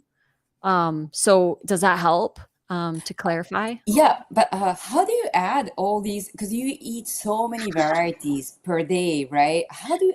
So does that help? To clarify? Yeah, but how do you add all these? Because you eat so many varieties per day, right? How do you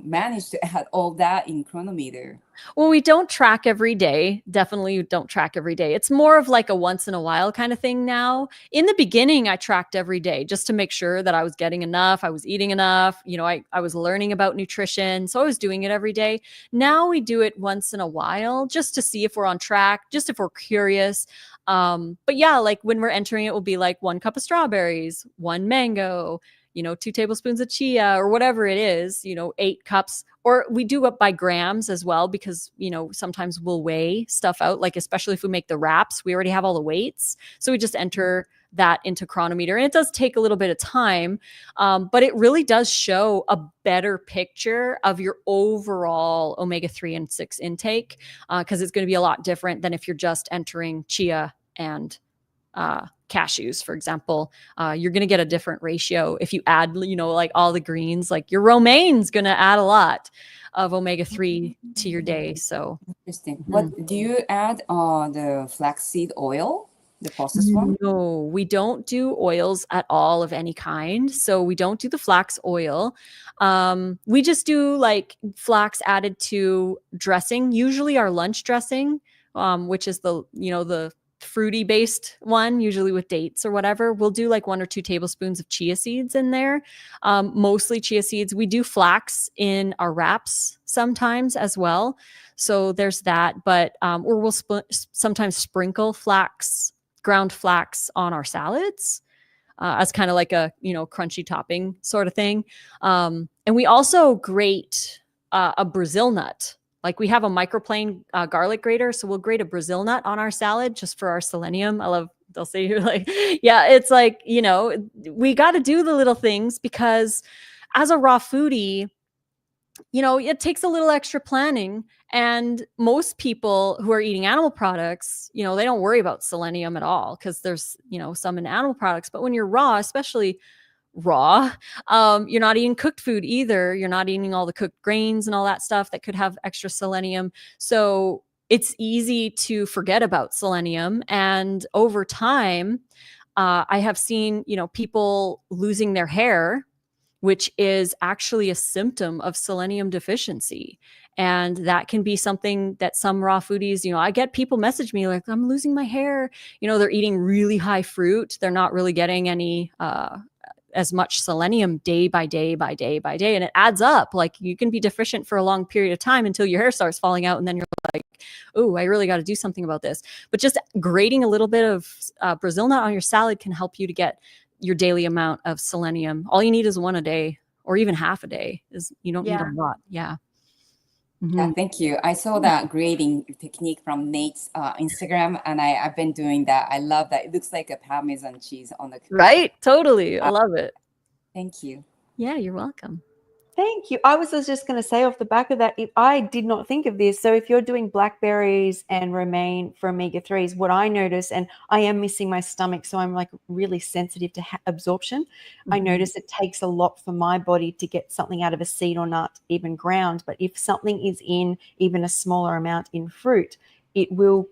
manage to add all that in chronometer? Well, we don't track every day. Definitely don't track every day. It's more of like a once in a while kind of thing now. In the beginning, I tracked every day just to make sure that I was getting enough, I was eating enough. I was learning about nutrition, so I was doing it every day. Now we do it once in a while just to see if we're on track, just if we're curious. But yeah, like when we're entering it, will be like 1 cup of strawberries, 1 mango, 2 tablespoons of chia or whatever it is, 8 cups, or we do it by grams as well, because, sometimes we'll weigh stuff out, like, especially if we make the wraps, we already have all the weights. So we just enter that into Chronometer, and it does take a little bit of time, but it really does show a better picture of your overall omega-3 and 6 intake, because it's going to be a lot different than if you're just entering chia and cashews, for example. You're going to get a different ratio if you add, like all the greens, like your romaine's going to add a lot of omega-3 to your day. So Interesting. What do you add the flaxseed oil, the processed one? no, we don't do oils at all of any kind. So we don't do the flax oil. We just do like flax added to dressing, usually our lunch dressing, which is the fruity based one, usually with dates or whatever. We'll do like 1 or 2 tablespoons of chia seeds in there. Mostly chia seeds. We do flax in our wraps sometimes as well. So there's that, but, or we'll sometimes sprinkle ground flax on our salads, as kind of like a, crunchy topping sort of thing. And we also grate a Brazil nut. Like we have a microplane garlic grater, so we'll grate a Brazil nut on our salad just for our selenium. They'll say you're like, yeah, it's like, we got to do the little things, because as a raw foodie, it takes a little extra planning. And most people who are eating animal products, they don't worry about selenium at all, because there's, some in animal products. But when you're raw, especially raw, you're not eating cooked food either. You're not eating all the cooked grains and all that stuff that could have extra selenium. So it's easy to forget about selenium. And over time, I have seen, people losing their hair, which is actually a symptom of selenium deficiency. And that can be something that some raw foodies, I get people message me like, I'm losing my hair. They're eating really high fruit. They're not really getting any, as much selenium day by day by day by day. And it adds up. Like you can be deficient for a long period of time until your hair starts falling out. And then you're like, oh, I really got to do something about this. But just grating a little bit of Brazil nut on your salad can help you to get your daily amount of selenium. All you need is 1 a day, or even half a day. You don't need a lot. Yeah. Mm-hmm. Yeah, thank you. I saw that grading technique from Nate's Instagram, and I've been doing that. I love that. It looks like a Parmesan cheese on the right. Totally. I love it. Thank you. Yeah, you're welcome. Thank you. I was just going to say off the back of that, I did not think of this. So if you're doing blackberries and romaine for omega-3s, what I notice, and I am missing my stomach, so I'm like really sensitive to absorption. Mm-hmm. I notice it takes a lot for my body to get something out of a seed or nut, even ground. But if something is in even a smaller amount in fruit, it will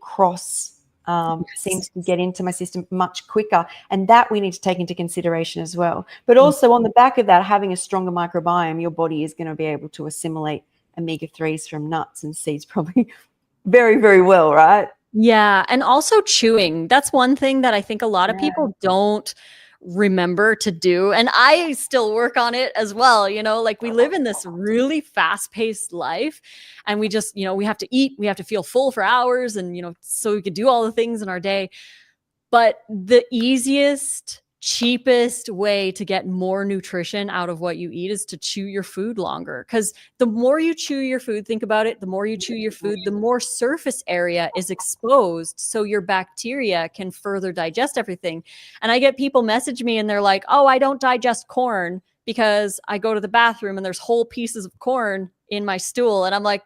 seems to get into my system much quicker, and that we need to take into consideration as well. But also on the back of that, having a stronger microbiome, your body is going to be able to assimilate omega-3s from nuts and seeds probably very, very well, right? Yeah, and also chewing. That's one thing that I think a lot of people don't remember to do, and I still work on it as well. Like we live in this really fast-paced life, and we just we have to eat, we have to feel full for hours, and so we could do all the things in our day. But the easiest, cheapest way to get more nutrition out of what you eat is to chew your food longer, because the more you chew your food, think about it, the more you chew your food, the more surface area is exposed, so your bacteria can further digest everything. And I get people message me and they're like, oh, I don't digest corn because I go to the bathroom and there's whole pieces of corn in my stool. And I'm like,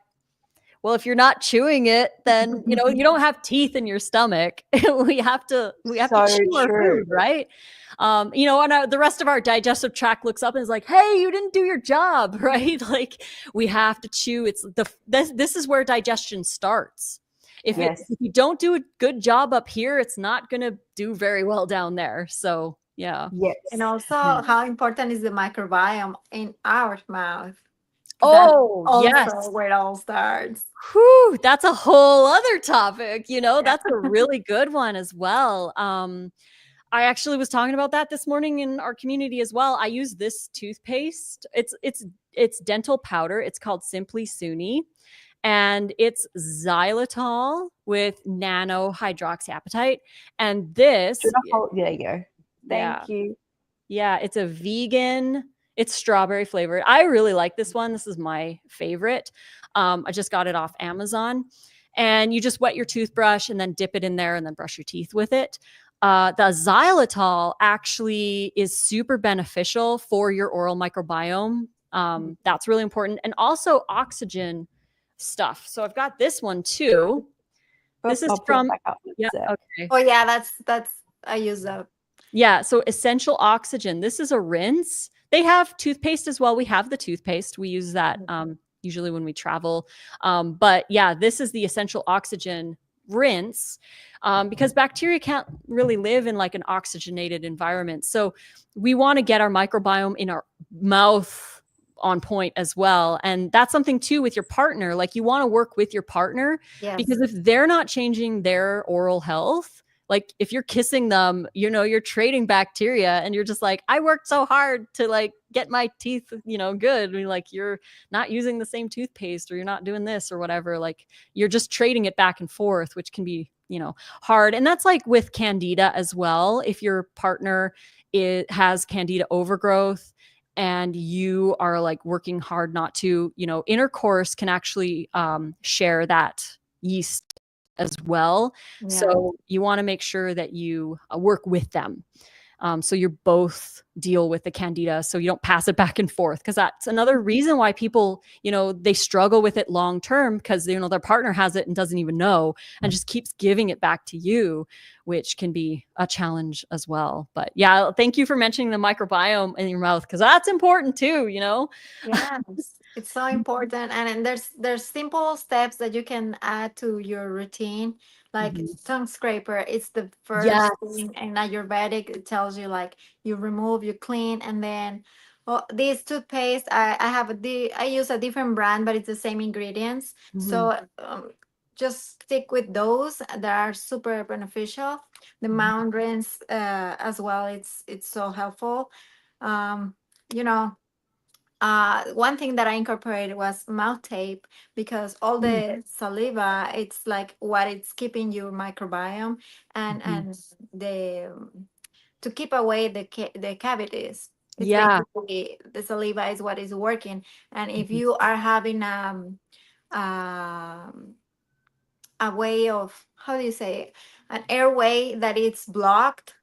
well, if you're not chewing it, then you don't have teeth in your stomach. we have to chew our food, right? And the rest of our digestive tract looks up and is like, hey, you didn't do your job, right? Like we have to chew. This is where digestion starts. If you don't do a good job up here, it's not going to do very well down there. So yeah. Yes. And also how important is the microbiome in our mouth? Oh, yes. Where it all starts. Whew, that's a whole other topic. That's a really good one as well. I actually was talking about that this morning in our community as well. I use this toothpaste. It's dental powder. It's called Simply Suni, and it's xylitol with nano hydroxyapatite. And this, there you go. Thank you. Yeah, it's a vegan. It's strawberry flavored. I really like this one. This is my favorite. I just got it off Amazon. And you just wet your toothbrush and then dip it in there and then brush your teeth with it. The xylitol actually is super beneficial for your oral microbiome. That's really important. And also oxygen stuff. So I've got this one too. This is I'll put it from, back up. yeah, That's it. okay. Oh yeah, that's I use that. Yeah, so essential oxygen. This is a rinse. They have toothpaste as well. We have the toothpaste. We use that usually when we travel. But yeah, this is the essential oxygen rinse because bacteria can't really live in like an oxygenated environment. So we want to get our microbiome in our mouth on point as well. And that's something too with your partner. Like you want to work with your partner Yes. because if they're not changing their oral health, like if you're kissing them, you know, you're trading bacteria and you're just like, I worked so hard to like get my teeth, you know, good. I mean, like you're not using the same toothpaste or you're not doing this or whatever. Like you're just trading it back and forth, which can be, you know, hard. And that's like with candida as well. If your partner has candida overgrowth and you are like working hard not to, you know, intercourse can actually share that yeast as well. Yeah. So you want to make sure that you work with them. So you both deal with the candida so you don't pass it back and forth, because that's another reason why people, you know, they struggle with it long term because, you know, their partner has it and doesn't even know and just keeps giving it back to you, which can be a challenge as well. But yeah, thank you for mentioning the microbiome in your mouth because that's important too, you know? Yes, it's so important, and there's simple steps that you can add to your routine, like tongue scraper. It's the first Yes. thing, and Ayurvedic it tells you like you remove, you clean, and then well, this toothpaste I use a different brand, but it's the same ingredients. So just stick with those that are super beneficial. The mouth rinse as well. It's so helpful. You know. One thing that I incorporated was mouth tape because all the saliva, it's like what it's keeping your microbiome and the to keep away the cavities. It's basically the saliva is what is working. And if you are having um, a way of, how do you say, an airway that it's blocked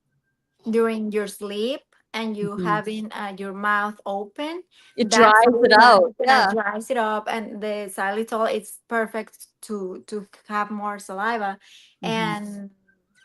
during your sleep and you having your mouth open, It that dries it saliva out. Yeah. dries it up, and the xylitol it's perfect to have more saliva. And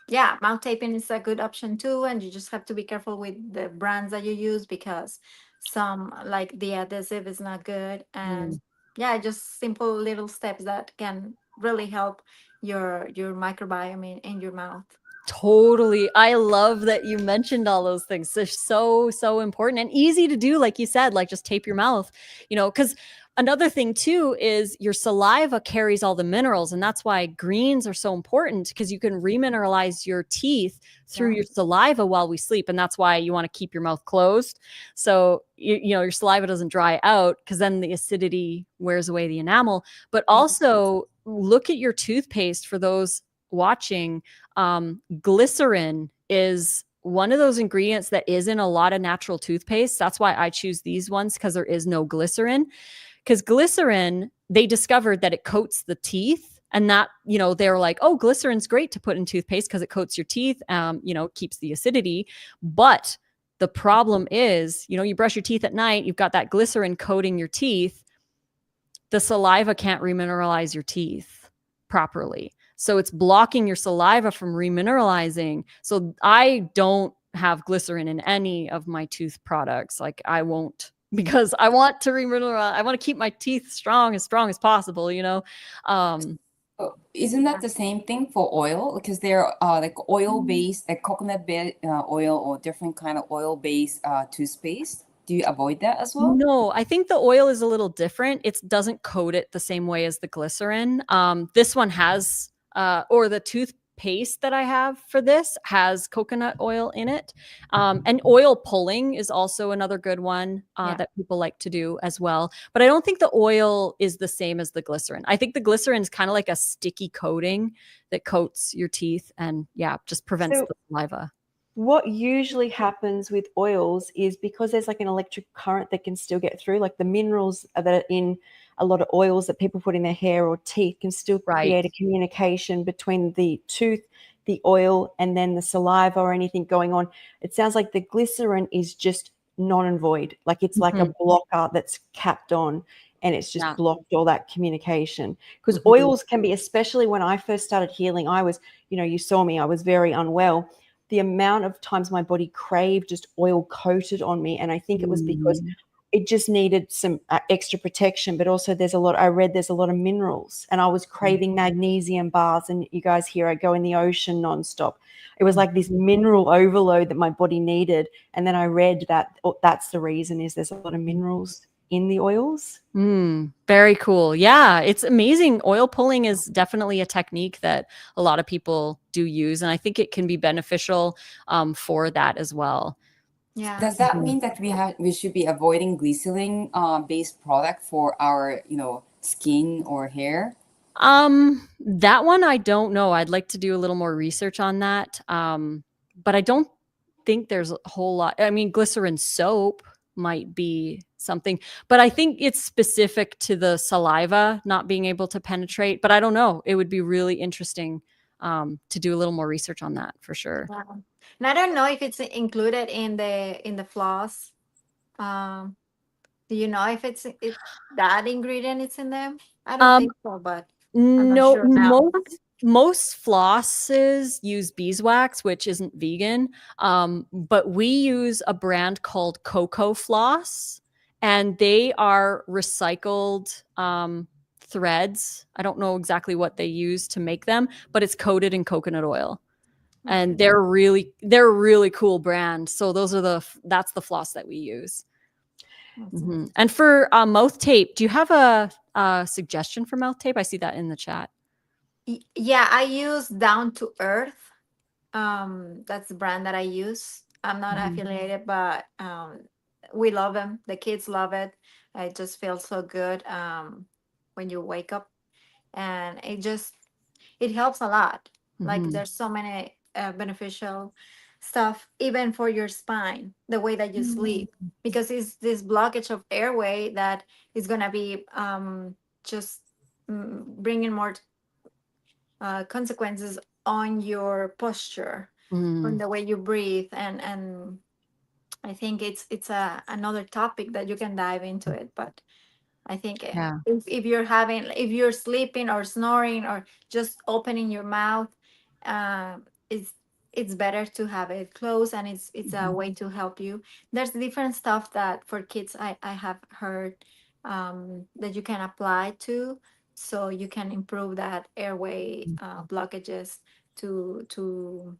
yeah, mouth taping is a good option too, and you just have to be careful with the brands that you use because some like the adhesive is not good. And yeah, just simple little steps that can really help your microbiome in your mouth. Totally. I love that you mentioned all those things. They're so important and easy to do. Like you said, like just tape your mouth, you know, because another thing too is your saliva carries all the minerals. And that's why greens are so important because you can remineralize your teeth through your saliva while we sleep. And that's why you want to keep your mouth closed. So, you know, your saliva doesn't dry out because then the acidity wears away the enamel. But also look at your toothpaste for those watching. Glycerin is one of those ingredients that is in a lot of natural toothpaste. That's why I choose these ones because there is no glycerin. Because glycerin, they discovered that it coats the teeth, and that, you know, they were like, oh, glycerin's great to put in toothpaste because it coats your teeth, you know, keeps the acidity. But the problem is, you know, you brush your teeth at night, you've got that glycerin coating your teeth. The saliva can't remineralize your teeth properly. So it's blocking your saliva from remineralizing. So I don't have glycerin in any of my tooth products. Like I won't, because I want to remineralize. I want to keep my teeth strong as possible, you know? Isn't that the same thing for oil? Because they're like oil-based, like coconut-based oil or different kind of oil-based toothpaste. Do you avoid that as well? No, I think the oil is a little different. It doesn't coat it the same way as the glycerin. This one has, or the toothpaste that I have for this has coconut oil in it. And oil pulling is also another good one that people like to do as well. But I don't think the oil is the same as the glycerin. I think the glycerin is kind of like a sticky coating that coats your teeth and just prevents the saliva. What usually happens with oils is because there's like an electric current that can still get through, like the minerals that are in a lot of oils that people put in their hair or teeth can still create a communication between the tooth, the oil, and then the saliva or anything going on. It sounds like the glycerin is just non and void, like it's like a blocker that's capped on, and it's just blocked all that communication. Because oils can be, especially when I first started healing, I was, you saw me, I was very unwell. The amount of times my body craved just oil coated on me. And I think it was because it just needed some extra protection, but also I read there's a lot of minerals, and I was craving magnesium bars, and you guys hear I go in the ocean nonstop. It was like this mineral overload that my body needed. And then I read that that's the reason, is there's a lot of minerals in the oils. Very cool. Yeah, it's amazing. Oil pulling is definitely a technique that a lot of people do use, and I think it can be beneficial for that as well. Yeah. Does that mean that we should be avoiding glycerin based product for our skin or hair? That one I don't know. I'd like to do a little more research on that. But I don't think there's a whole lot. I mean, glycerin soap might be something, but I think it's specific to the saliva not being able to penetrate. But I don't know. It would be really interesting to do a little more research on that for sure. Wow. And I don't know if it's included in the floss. Um, do you know if that ingredient is in them? I don't think so, but I'm not No, sure now. most flosses use beeswax, which isn't vegan. But we use a brand called KiKo floss, and they are recycled threads. I don't know exactly what they use to make them, but it's coated in coconut oil. And they're a really cool brand. So that's the floss that we use. And for mouth tape, do you have a suggestion for mouth tape? I see that in the chat. Yeah, I use Down to Earth. That's the brand that I use. I'm not affiliated, but we love them. The kids love it. It just feels so good when you wake up, and it helps a lot. Like there's so many beneficial stuff, even for your spine, the way that you sleep, because it's this blockage of airway that is gonna be just bringing more consequences on your posture, on the way you breathe, and I think it's another topic that you can dive into it, but I think if you're sleeping or snoring or just opening your mouth, uh, it's it's better to have it closed, and it's a way to help you. There's different stuff that for kids I have heard that you can apply to, so you can improve that airway blockages to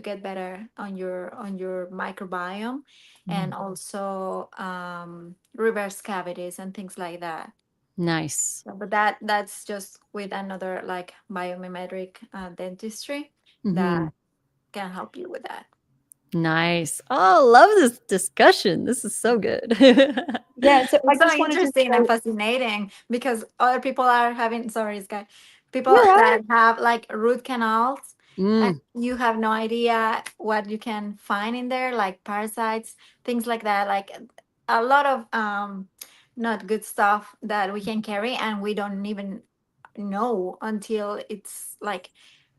get better on your microbiome, and also reverse cavities and things like that. Nice. So, but that's just with another like biomimetic dentistry that can help you with that. Nice. Oh, love this discussion. This is so good. Yeah, so I It's so just wanted to interesting say, and fascinating because other people are having, sorry, Sky, people You're that right. have like root canals, and you have no idea what you can find in there, like parasites, things like that, like a lot of not good stuff that we can carry, and we don't even know until it's like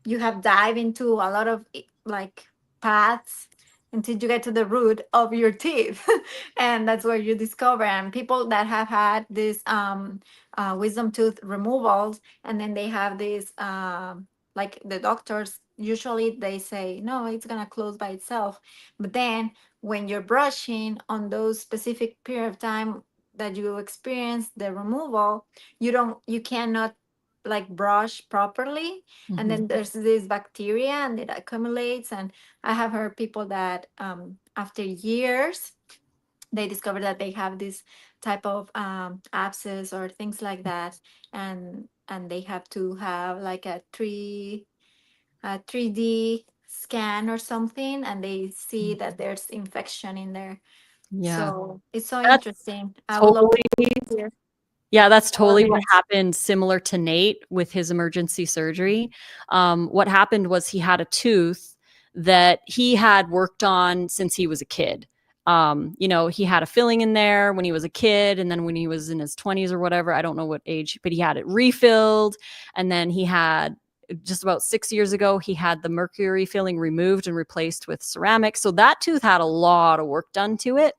you have dive into a lot of like paths until you get to the root of your teeth. And that's where you discover, and people that have had this wisdom tooth removals, and then they have this like the doctors usually they say no, it's gonna close by itself, but then when you're brushing on those specific period of time that you experience the removal, you cannot like brush properly, and then there's this bacteria and it accumulates. And I have heard people that after years they discover that they have this type of abscess or things like that, and they have to have like a 3D scan or something, and they see that there's infection in there. Yeah. So it's so That's interesting. I would love to hear. Yeah, that's all of totally what this. happened, similar to Nate with his emergency surgery. What happened was he had a tooth that he had worked on since he was a kid. He had a filling in there when he was a kid, and then when he was in his 20s or whatever, I don't know what age, but he had it refilled. And then he had, just about 6 years ago, he had the mercury filling removed and replaced with ceramic. So that tooth had a lot of work done to it.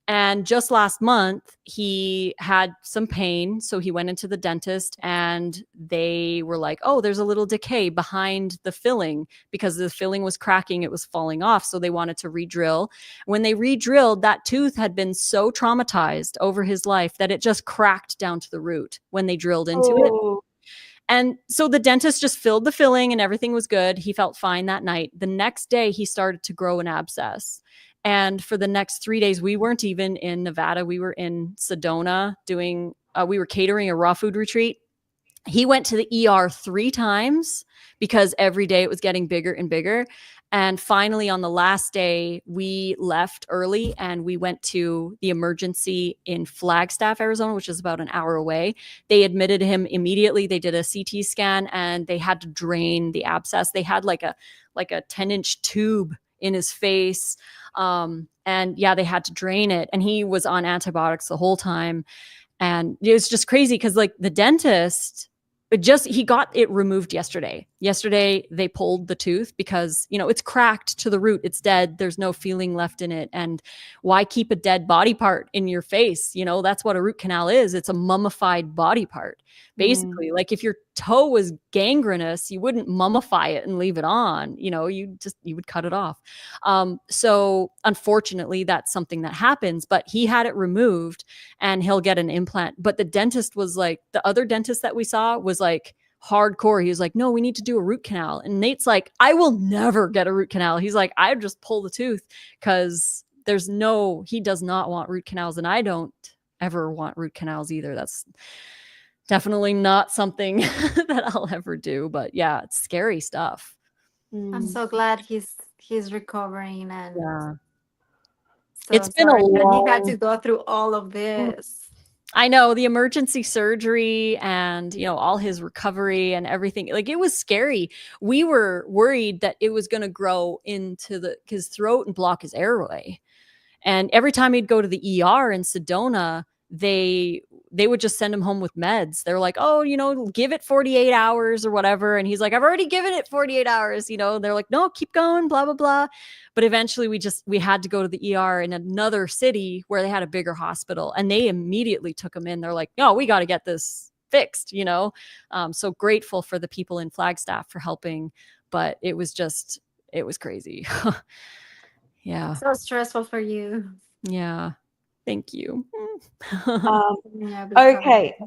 And just last month, he had some pain. So he went into the dentist and they were like, oh, there's a little decay behind the filling because the filling was cracking. It was falling off. So they wanted to re-drill. When they re-drilled, that tooth had been so traumatized over his life that it just cracked down to the root when they drilled into it. And so the dentist just filled the filling and everything was good. He felt fine that night. The next day, he started to grow an abscess. And for the next 3 days, we weren't even in Nevada. We were in Sedona we were catering a raw food retreat. He went to the ER 3 times because every day it was getting bigger and bigger. And finally, on the last day, we left early and we went to the emergency in Flagstaff, Arizona, which is about an hour away. They admitted him immediately. They did a CT scan and they had to drain the abscess. They had like a 10-inch tube in his face. And yeah, they had to drain it. And he was on antibiotics the whole time. And it was just crazy because like the dentist, he got it removed yesterday. Yesterday, they pulled the tooth because, it's cracked to the root. It's dead. There's no feeling left in it. And why keep a dead body part in your face? That's what a root canal is. It's a mummified body part. Basically, like if your toe was gangrenous, you wouldn't mummify it and leave it on. You would cut it off. So unfortunately, that's something that happens. But he had it removed and he'll get an implant. But the dentist was like, the other dentist that we saw was like hardcore. He was like, no, we need to do a root canal. And Nate's like, I will never get a root canal. He's like, I just pull the tooth because he does not want root canals. And I don't ever want root canals either. That's definitely not something that I'll ever do. But yeah, it's scary stuff. I'm so glad he's recovering, and Yeah. so It's been a sorry that he had long- to go through all of this. I know, the emergency surgery and, all his recovery and everything. Like, it was scary. We were worried that it was going to grow into his throat and block his airway. And every time he'd go to the ER in Sedona, they would just send him home with meds. They're like, oh, give it 48 hours or whatever. And he's like, I've already given it 48 hours. They're like, no, keep going, blah, blah, blah. But eventually we had to go to the ER in another city where they had a bigger hospital, and they immediately took him in. They're like, no, we got to get this fixed, So grateful for the people in Flagstaff for helping, but it was crazy. Yeah. So stressful for you. Yeah. Thank you. Yeah, but Okay.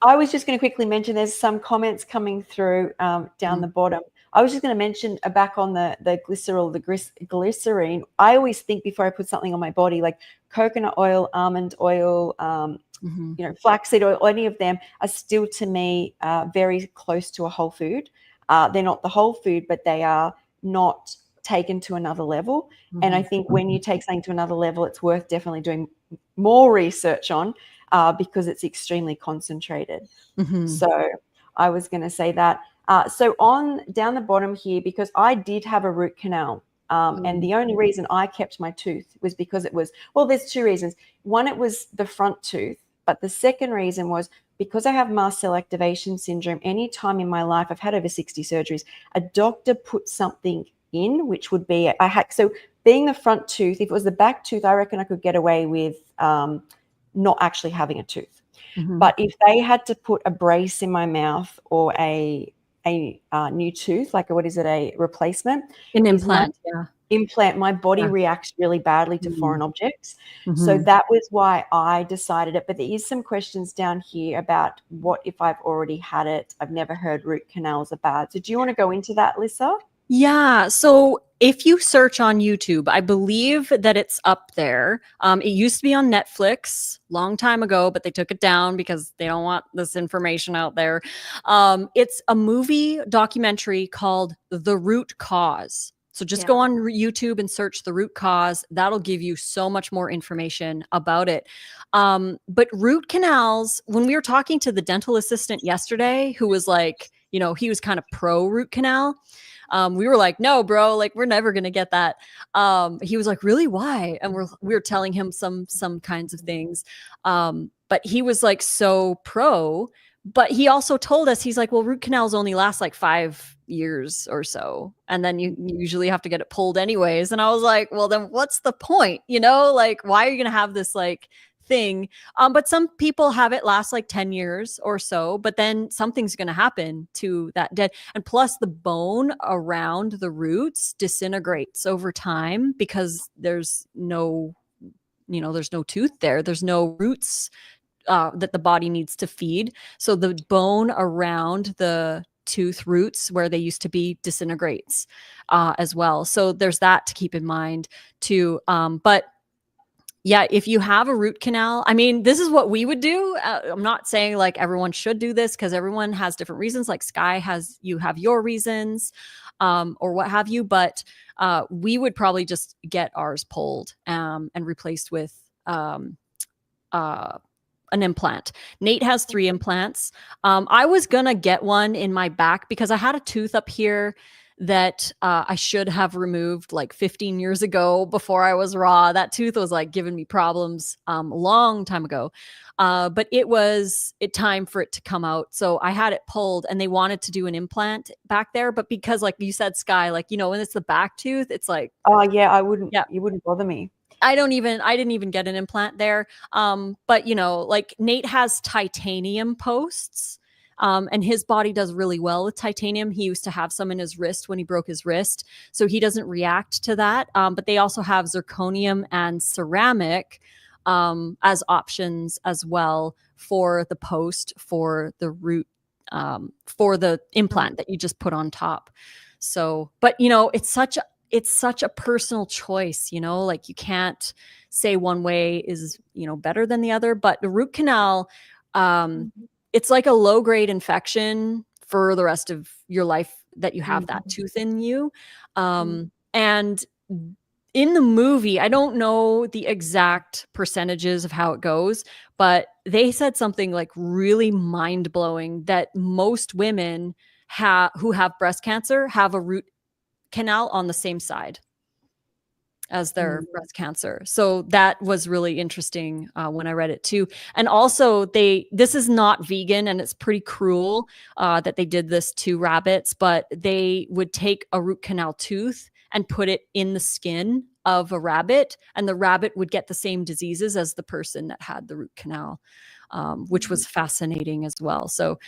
I was just going to quickly mention there's some comments coming through down the bottom. I was just going to mention back on the glycerol, the glycerine. I always think before I put something on my body, like coconut oil, almond oil, flaxseed oil, any of them are still to me very close to a whole food. They're not the whole food, but they are not taken to another level. And I think when you take something to another level, it's worth definitely doing more research on because it's extremely concentrated. So I was going to say that. So on down the bottom here, because I did have a root canal, and the only reason I kept my tooth was because there's 2 reasons. One, it was the front tooth, but the second reason was because I have mast cell activation syndrome. Any time in my life, I've had over 60 surgeries, a doctor put something in, which would be so being the front tooth, if it was the back tooth, I reckon I could get away with not actually having a tooth. But if they had to put a brace in my mouth or a new tooth, like a replacement, an implant, implant, my body reacts really badly to foreign objects. So that was why I decided it. But there is some questions down here about what if I've already had it. I've never heard root canals are bad. So do you want to go into that, Lissa? Yeah. So if you search on YouTube, I believe that it's up there. It used to be on Netflix long time ago, but they took it down because they don't want this information out there. It's a movie documentary called The Root Cause. So just go on YouTube and search The Root Cause. That'll give you so much more information about it. But root canals, when we were talking to the dental assistant yesterday, who was like, he was kind of pro root canal. We were like, no, bro, like we're never gonna get that. He was like, really, why? And we were telling him some kinds of things. But he was like so pro. But he also told us, he's like, well, root canals only last like 5 years or so. And then you usually have to get it pulled anyways. And I was like, well, then what's the point? You know, like, why are you going to have this like thing? But some people have it last like 10 years or so, but then something's going to happen to that dead. And plus the bone around the roots disintegrates over time because there's no, there's no tooth there. There's no roots that the body needs to feed. So the bone around the tooth roots where they used to be disintegrates as well. So there's that to keep in mind too. But yeah, if you have a root canal, I mean, this is what we would do. I'm not saying like everyone should do this because everyone has different reasons. Like Sky you have your reasons or what have you, but we would probably just get ours pulled and replaced with an implant. Nate has 3 implants. I was gonna get one in my back because I had a tooth up here that I should have removed like 15 years ago before I was raw. That tooth was like giving me problems a long time ago. But it time for it to come out. So I had it pulled and they wanted to do an implant back there. But because like you said, Sky, like, when it's the back tooth, it's like, oh yeah, I wouldn't, yeah, you wouldn't bother me. I didn't even get an implant there. But like Nate has titanium posts, and his body does really well with titanium. He used to have some in his wrist when he broke his wrist, so he doesn't react to that. But they also have zirconium and ceramic as options as well for the post, for the root, for the implant that you just put on top. So, but it's such a personal choice, like you can't say one way is, better than the other, but the root canal, it's like a low grade infection for the rest of your life that you have that tooth in you. And in the movie, I don't know the exact percentages of how it goes, but they said something like really mind blowing that most women who have breast cancer have a root canal on the same side as their breast cancer. So that was really interesting when I read it too. And also this is not vegan and it's pretty cruel that they did this to rabbits, but they would take a root canal tooth and put it in the skin of a rabbit, and the rabbit would get the same diseases as the person that had the root canal, which was fascinating as well. So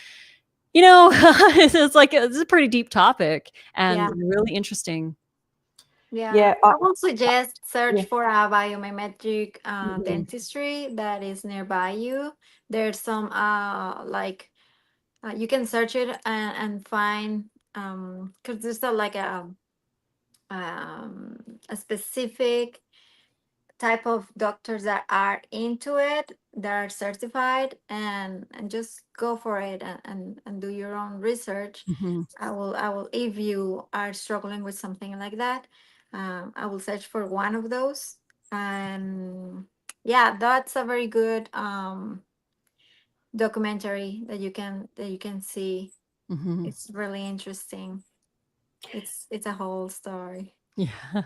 it's a pretty deep topic and really interesting. Yeah, I will suggest search for a biomimetic dentistry that is nearby you. There's some you can search it and find because there's a specific type of doctors that are into it, that are certified, and just go for it and do your own research. I will if you are struggling with something like that, I will search for one of those. And yeah, that's a very good documentary that you can see. It's really interesting. It's a whole story. Yeah.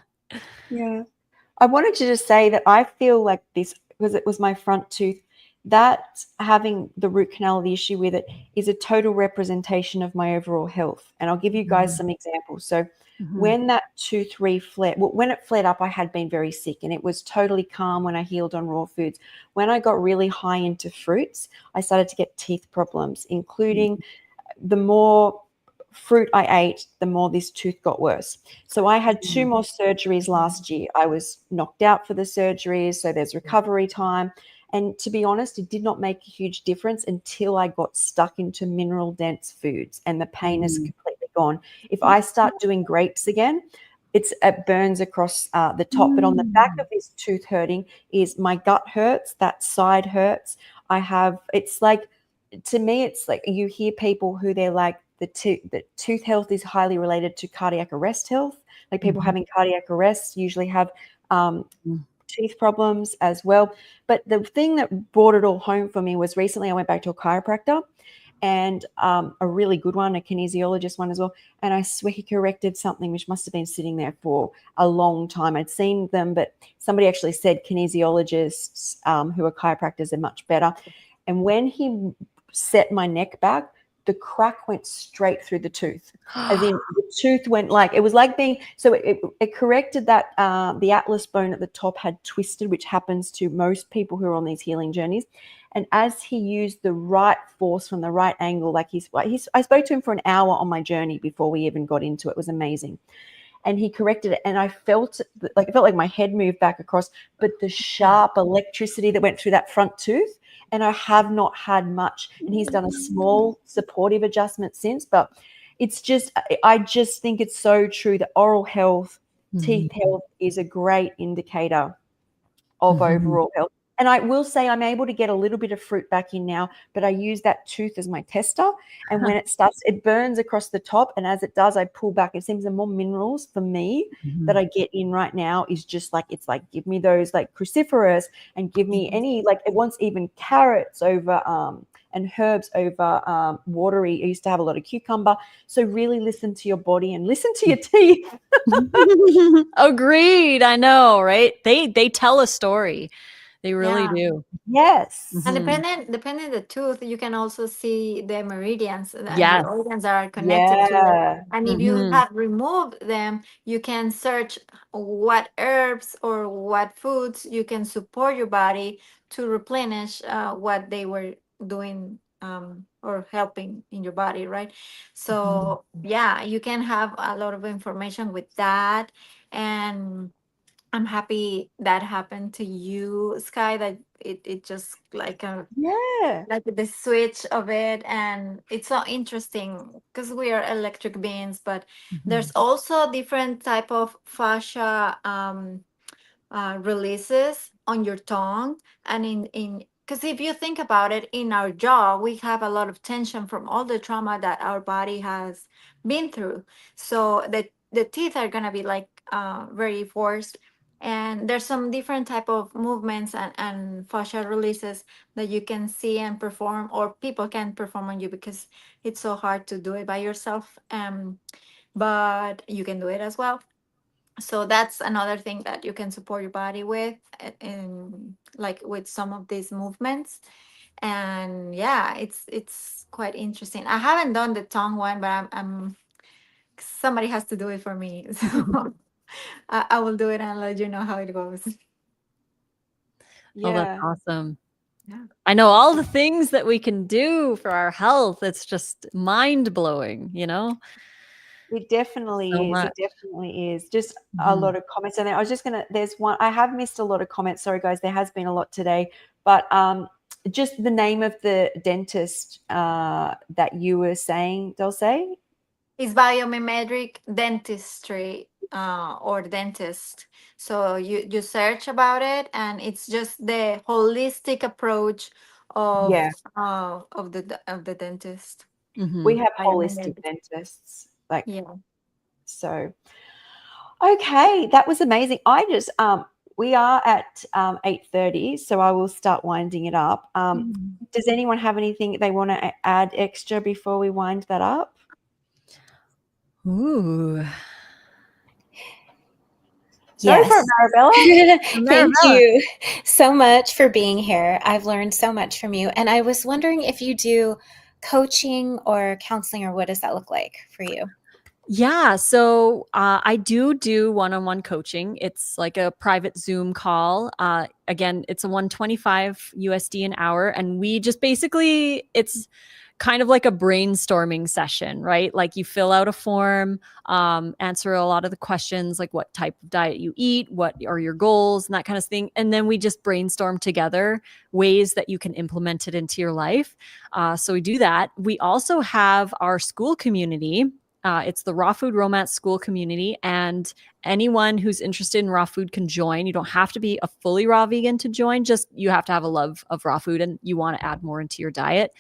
I wanted to just say that I feel like this, because it was my front tooth, that having the root canal, the issue with it, is a total representation of my overall health. And I'll give you guys some examples. So when that tooth when it flared up, I had been very sick, and it was totally calm when I healed on raw foods. When I got really high into fruits, I started to get teeth problems, including the more fruit I ate, the more this tooth got worse. So I had 2 more surgeries last year. I was knocked out for the surgeries, so there's recovery time. And to be honest, it did not make a huge difference until I got stuck into mineral dense foods, and the pain is completely gone. If I start doing grapes again, it burns across the top, but on the back of this tooth hurting is my gut hurts, that side hurts. It's like, to me, it's like you hear people who they're like, the tooth health is highly related to cardiac arrest health. Like people having cardiac arrest usually have teeth problems as well. But the thing that brought it all home for me was recently I went back to a chiropractor, and a really good one, a kinesiologist one as well. And I swear he corrected something which must have been sitting there for a long time. I'd seen them, but somebody actually said kinesiologists who are chiropractors are much better. And when he set my neck back, the crack went straight through the tooth. As in the tooth went like, it was like being, so it corrected that the atlas bone at the top had twisted, which happens to most people who are on these healing journeys. And as he used the right force from the right angle, I spoke to him for an hour on my journey before we even got into it. It was amazing. And he corrected it, and I felt like my head moved back across, but the sharp electricity that went through that front tooth, and I have not had much. And he's done a small supportive adjustment since, but it's just, I just think it's so true that oral health, teeth health is a great indicator of overall health. And I will say I'm able to get a little bit of fruit back in now, but I use that tooth as my tester. And when it starts, it burns across the top. And as it does, I pull back. It seems the more minerals for me that I get in right now is just like, it's like, give me those like cruciferous and give me any, like it wants even carrots over and herbs over watery. I used to have a lot of cucumber. So really listen to your body and listen to your teeth. Agreed. I know, right? They tell a story. They really Yeah. do. Yes. And depending the tooth, you can also see the meridians and Yes. the organs are connected to it. Yeah. And if you have removed them, you can search what herbs or what foods you can support your body to replenish what they were doing or helping in your body, right? So yeah, you can have a lot of information with that. And I'm happy that happened to you, Sky, that it just like a Yeah. like the switch of it. And it's so interesting because we are electric beings, but there's also different type of fascia releases on your tongue and in because if you think about it, in our jaw we have a lot of tension from all the trauma that our body has been through. So the teeth are going to be like very forced, and there's some different type of movements and fascia releases that you can see and perform, or people can perform on you, because it's so hard to do it by yourself, but you can do it as well. So that's another thing that you can support your body with, in like with some of these movements. And yeah, it's quite interesting. I haven't done the tongue one, but I'm somebody has to do it for me. So I will do it and let you know how it goes. Oh, that's Yeah. awesome. Yeah. I know all the things that we can do for our health. It's just mind blowing, you know? It definitely So is. much. It definitely is. Just a lot of comments. And I was just there's one, I have missed a lot of comments. Sorry, guys, there has been a lot today. But just the name of the dentist that you were saying, Dulce? It's biomimetic dentistry or dentist. So you search about it, and it's just the holistic approach Yeah. of the dentist. We have holistic Biomimetic. dentists. Like, Yeah. so. Okay, that was amazing. I just we are at 8:30, so I will start winding it up. Does anyone have anything they want to add extra before we wind that up? Ooh. Go for it, Marabella. Thank you so much for being here. I've learned so much from you. And I was wondering if you do coaching or counseling, or what does that look like for you? Yeah, so I do one-on-one coaching. It's like a private Zoom call. Again, it's a 125 USD an hour, and we just basically, it's kind of like a brainstorming session, right? Like you fill out a form, answer a lot of the questions, like what type of diet you eat, what are your goals, and that kind of thing. And then we just brainstorm together ways that you can implement it into your life. So we do that. We also have our school community. It's the Raw Food Romance School community. And anyone who's interested in raw food can join. You don't have to be a fully raw vegan to join, just you have to have a love of raw food and you want to add more into your diet.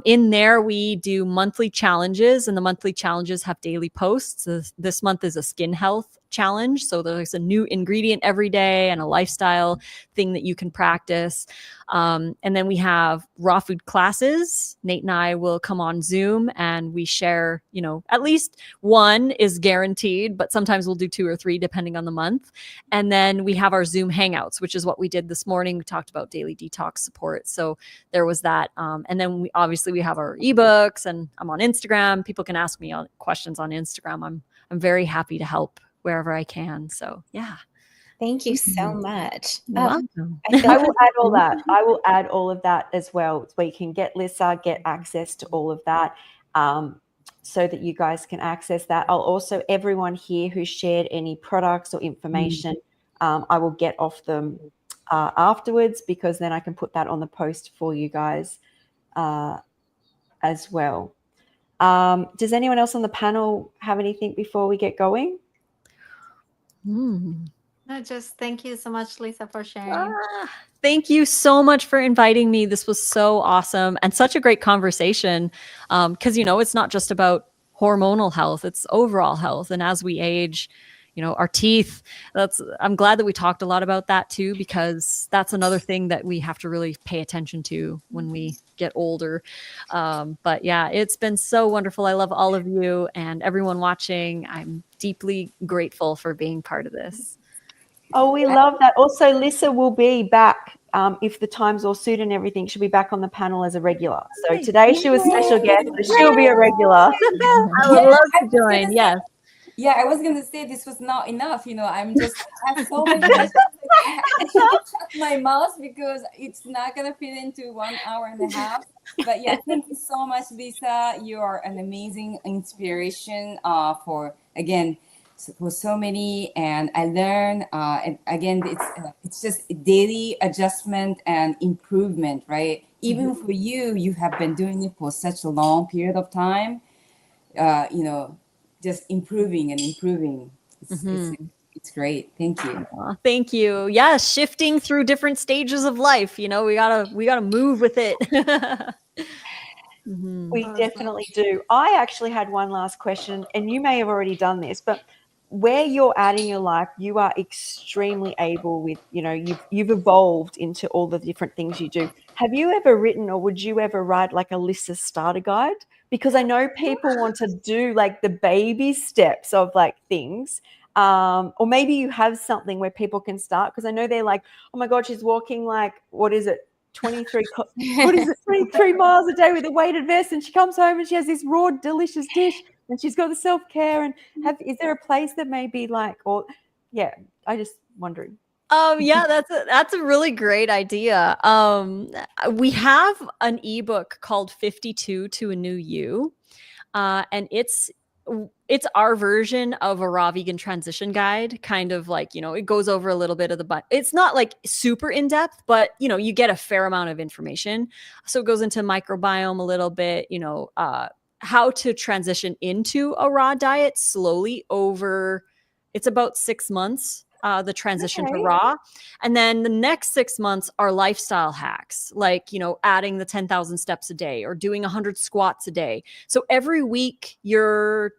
In there, we do monthly challenges, and the monthly challenges have daily posts. This month is a skin health challenge. So there's a new ingredient every day and a lifestyle thing that you can practice. And then we have raw food classes. Nate and I will come on Zoom and we share, at least one is guaranteed, but sometimes we'll do 2 or 3 depending on the month. And then we have our Zoom hangouts, which is what we did this morning. We talked about daily detox support. So there was that. And then we have our ebooks, and I'm on Instagram. People can ask me questions on Instagram. I'm very happy to help wherever I can. So yeah. Thank you so much. You're welcome. I will add all that. I will add all of that as well, where you can get Lissa, get access to all of that, so that you guys can access that. I'll also, everyone here who shared any products or information, I will get off them afterwards, because then I can put that on the post for you guys as well. Does anyone else on the panel have anything before we get going? No, just thank you so much, Lissa, for sharing. Thank you so much for inviting me. This was so awesome and such a great conversation. Because, it's not just about hormonal health, it's overall health. And as we age, our teeth, I'm glad that we talked a lot about that too, because that's another thing that we have to really pay attention to when we get older. But yeah, it's been so wonderful. I love all of you and everyone watching. I'm deeply grateful for being part of this. Oh, we love that. Also, Lissa will be back, if the times all suit and everything. She'll be back on the panel as a regular. So today she was special guest, but she'll be a regular. I would love to join. Yes. Yeah, I was gonna say this was not enough. I have so many questions. I shut my mouth because it's not gonna fit into 1 hour and a half. But yeah, thank you so much, Lissa. You are an amazing inspiration for so many, and I learn. And again, it's just daily adjustment and improvement, right? Even for you have been doing it for such a long period of time. Just improving and improving. It's great. Thank you. Thank you. Yeah, shifting through different stages of life. We gotta move with it. We definitely do. I actually had one last question, and you may have already done this, but where you're at in your life, you are extremely able with, you've evolved into all the different things you do. Have you ever written, or would you ever write like a Lissa starter guide? Because I know people want to do like the baby steps of like things. Or maybe you have something where people can start, because I know they're like, oh my God, she's walking like, what is it? 23 miles a day with a weighted vest, and she comes home and she has this raw delicious dish, and she's got the self-care. And is there a place that may be like, or I just wondering. Yeah, that's a really great idea. We have an ebook called 52 to a New You, and it's our version of a raw vegan transition guide, kind of like, it goes over a little bit of it's not like super in depth, but you get a fair amount of information. So it goes into microbiome a little bit, how to transition into a raw diet slowly over, it's about 6 months. The transition to raw. And then the next 6 months are lifestyle hacks, like, adding the 10,000 steps a day or doing 100 squats a day. So every week you're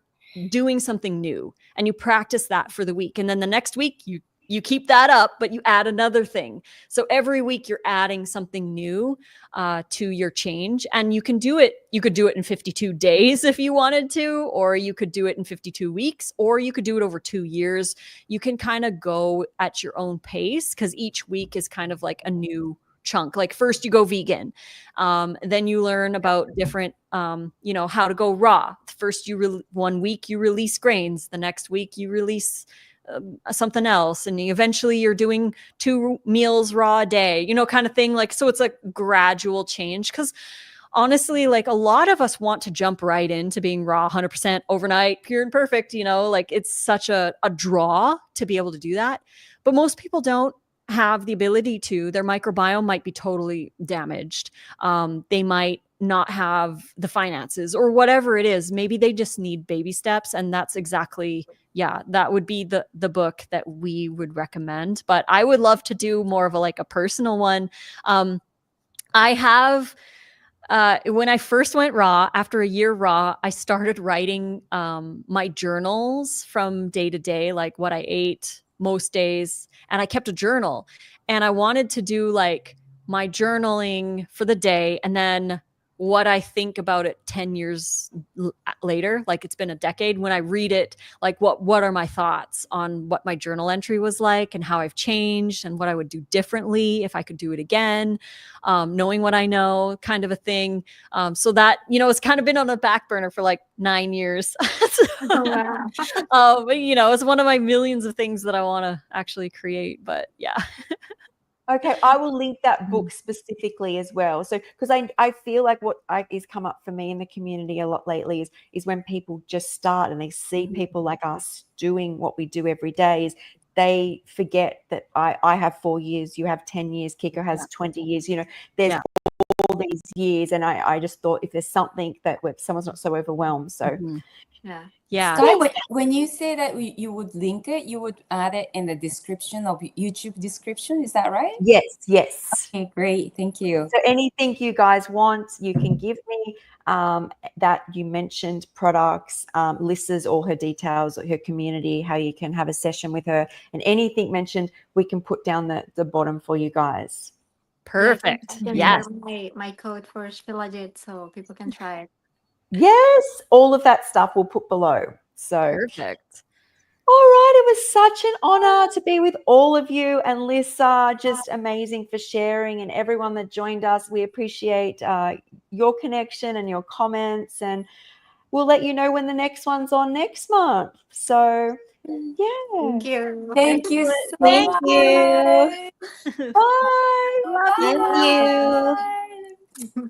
doing something new and you practice that for the week. And then the next week you keep that up, but you add another thing. So every week you're adding something new to your change. And you can do it. You could do it in 52 days if you wanted to, or you could do it in 52 weeks, or you could do it over 2 years. You can kind of go at your own pace, because each week is kind of like a new chunk. Like first you go vegan, then you learn about different, how to go raw. First 1 week you release grains, the next week you release something else, and eventually you're doing 2 meals raw a day, kind of thing. Like, so it's a gradual change, because honestly, like, a lot of us want to jump right into being raw 100% overnight, pure and perfect, like it's such a draw to be able to do that. But most people don't have the ability to. Their microbiome might be totally damaged. They might not have the finances or whatever it is. Maybe they just need baby steps, and that's exactly, yeah, that would be the book that we would recommend. But I would love to do more of a personal one. I have when I first went raw, after a year raw, I started writing my journals from day to day, like what I ate most days, and I kept a journal. And I wanted to do like my journaling for the day, and then what I think about it 10 years later, like it's been a decade, when I read it, like what are my thoughts on what my journal entry was like and how I've changed and what I would do differently if I could do it again, knowing what I know, kind of a thing. So that, it's kind of been on the back burner for like 9 years. Wow. But, it's one of my millions of things that I want to actually create, but yeah. Okay, I will link that book specifically as well. So, because I feel like what is come up for me in the community a lot lately is when people just start and they see people like us doing what we do every day, is they forget that I have 4 years, you have 10 years, KiKo has 20 years, there's all these years. And I just thought if there's something that where someone's not so overwhelmed. So Yeah. Sky, when you say that you would link it, you would add it in the description of YouTube description. Is that right? Yes. Okay, great. Thank you. So anything you guys want, you can give me. That you mentioned products, Lissa's all her details, her community, how you can have a session with her, and anything mentioned, we can put down the bottom for you guys. Perfect. Yes. My code for Shilajit, so people can try it. Yes, all of that stuff we'll put below. So perfect. All right, it was such an honor to be with all of you, and Lissa, just amazing for sharing, and everyone that joined us. We appreciate your connection and your comments, and we'll let you know when the next one's on next month. So yeah. Thank you. Thank you so Thank much. you. Bye. Bye. Thank you. Bye.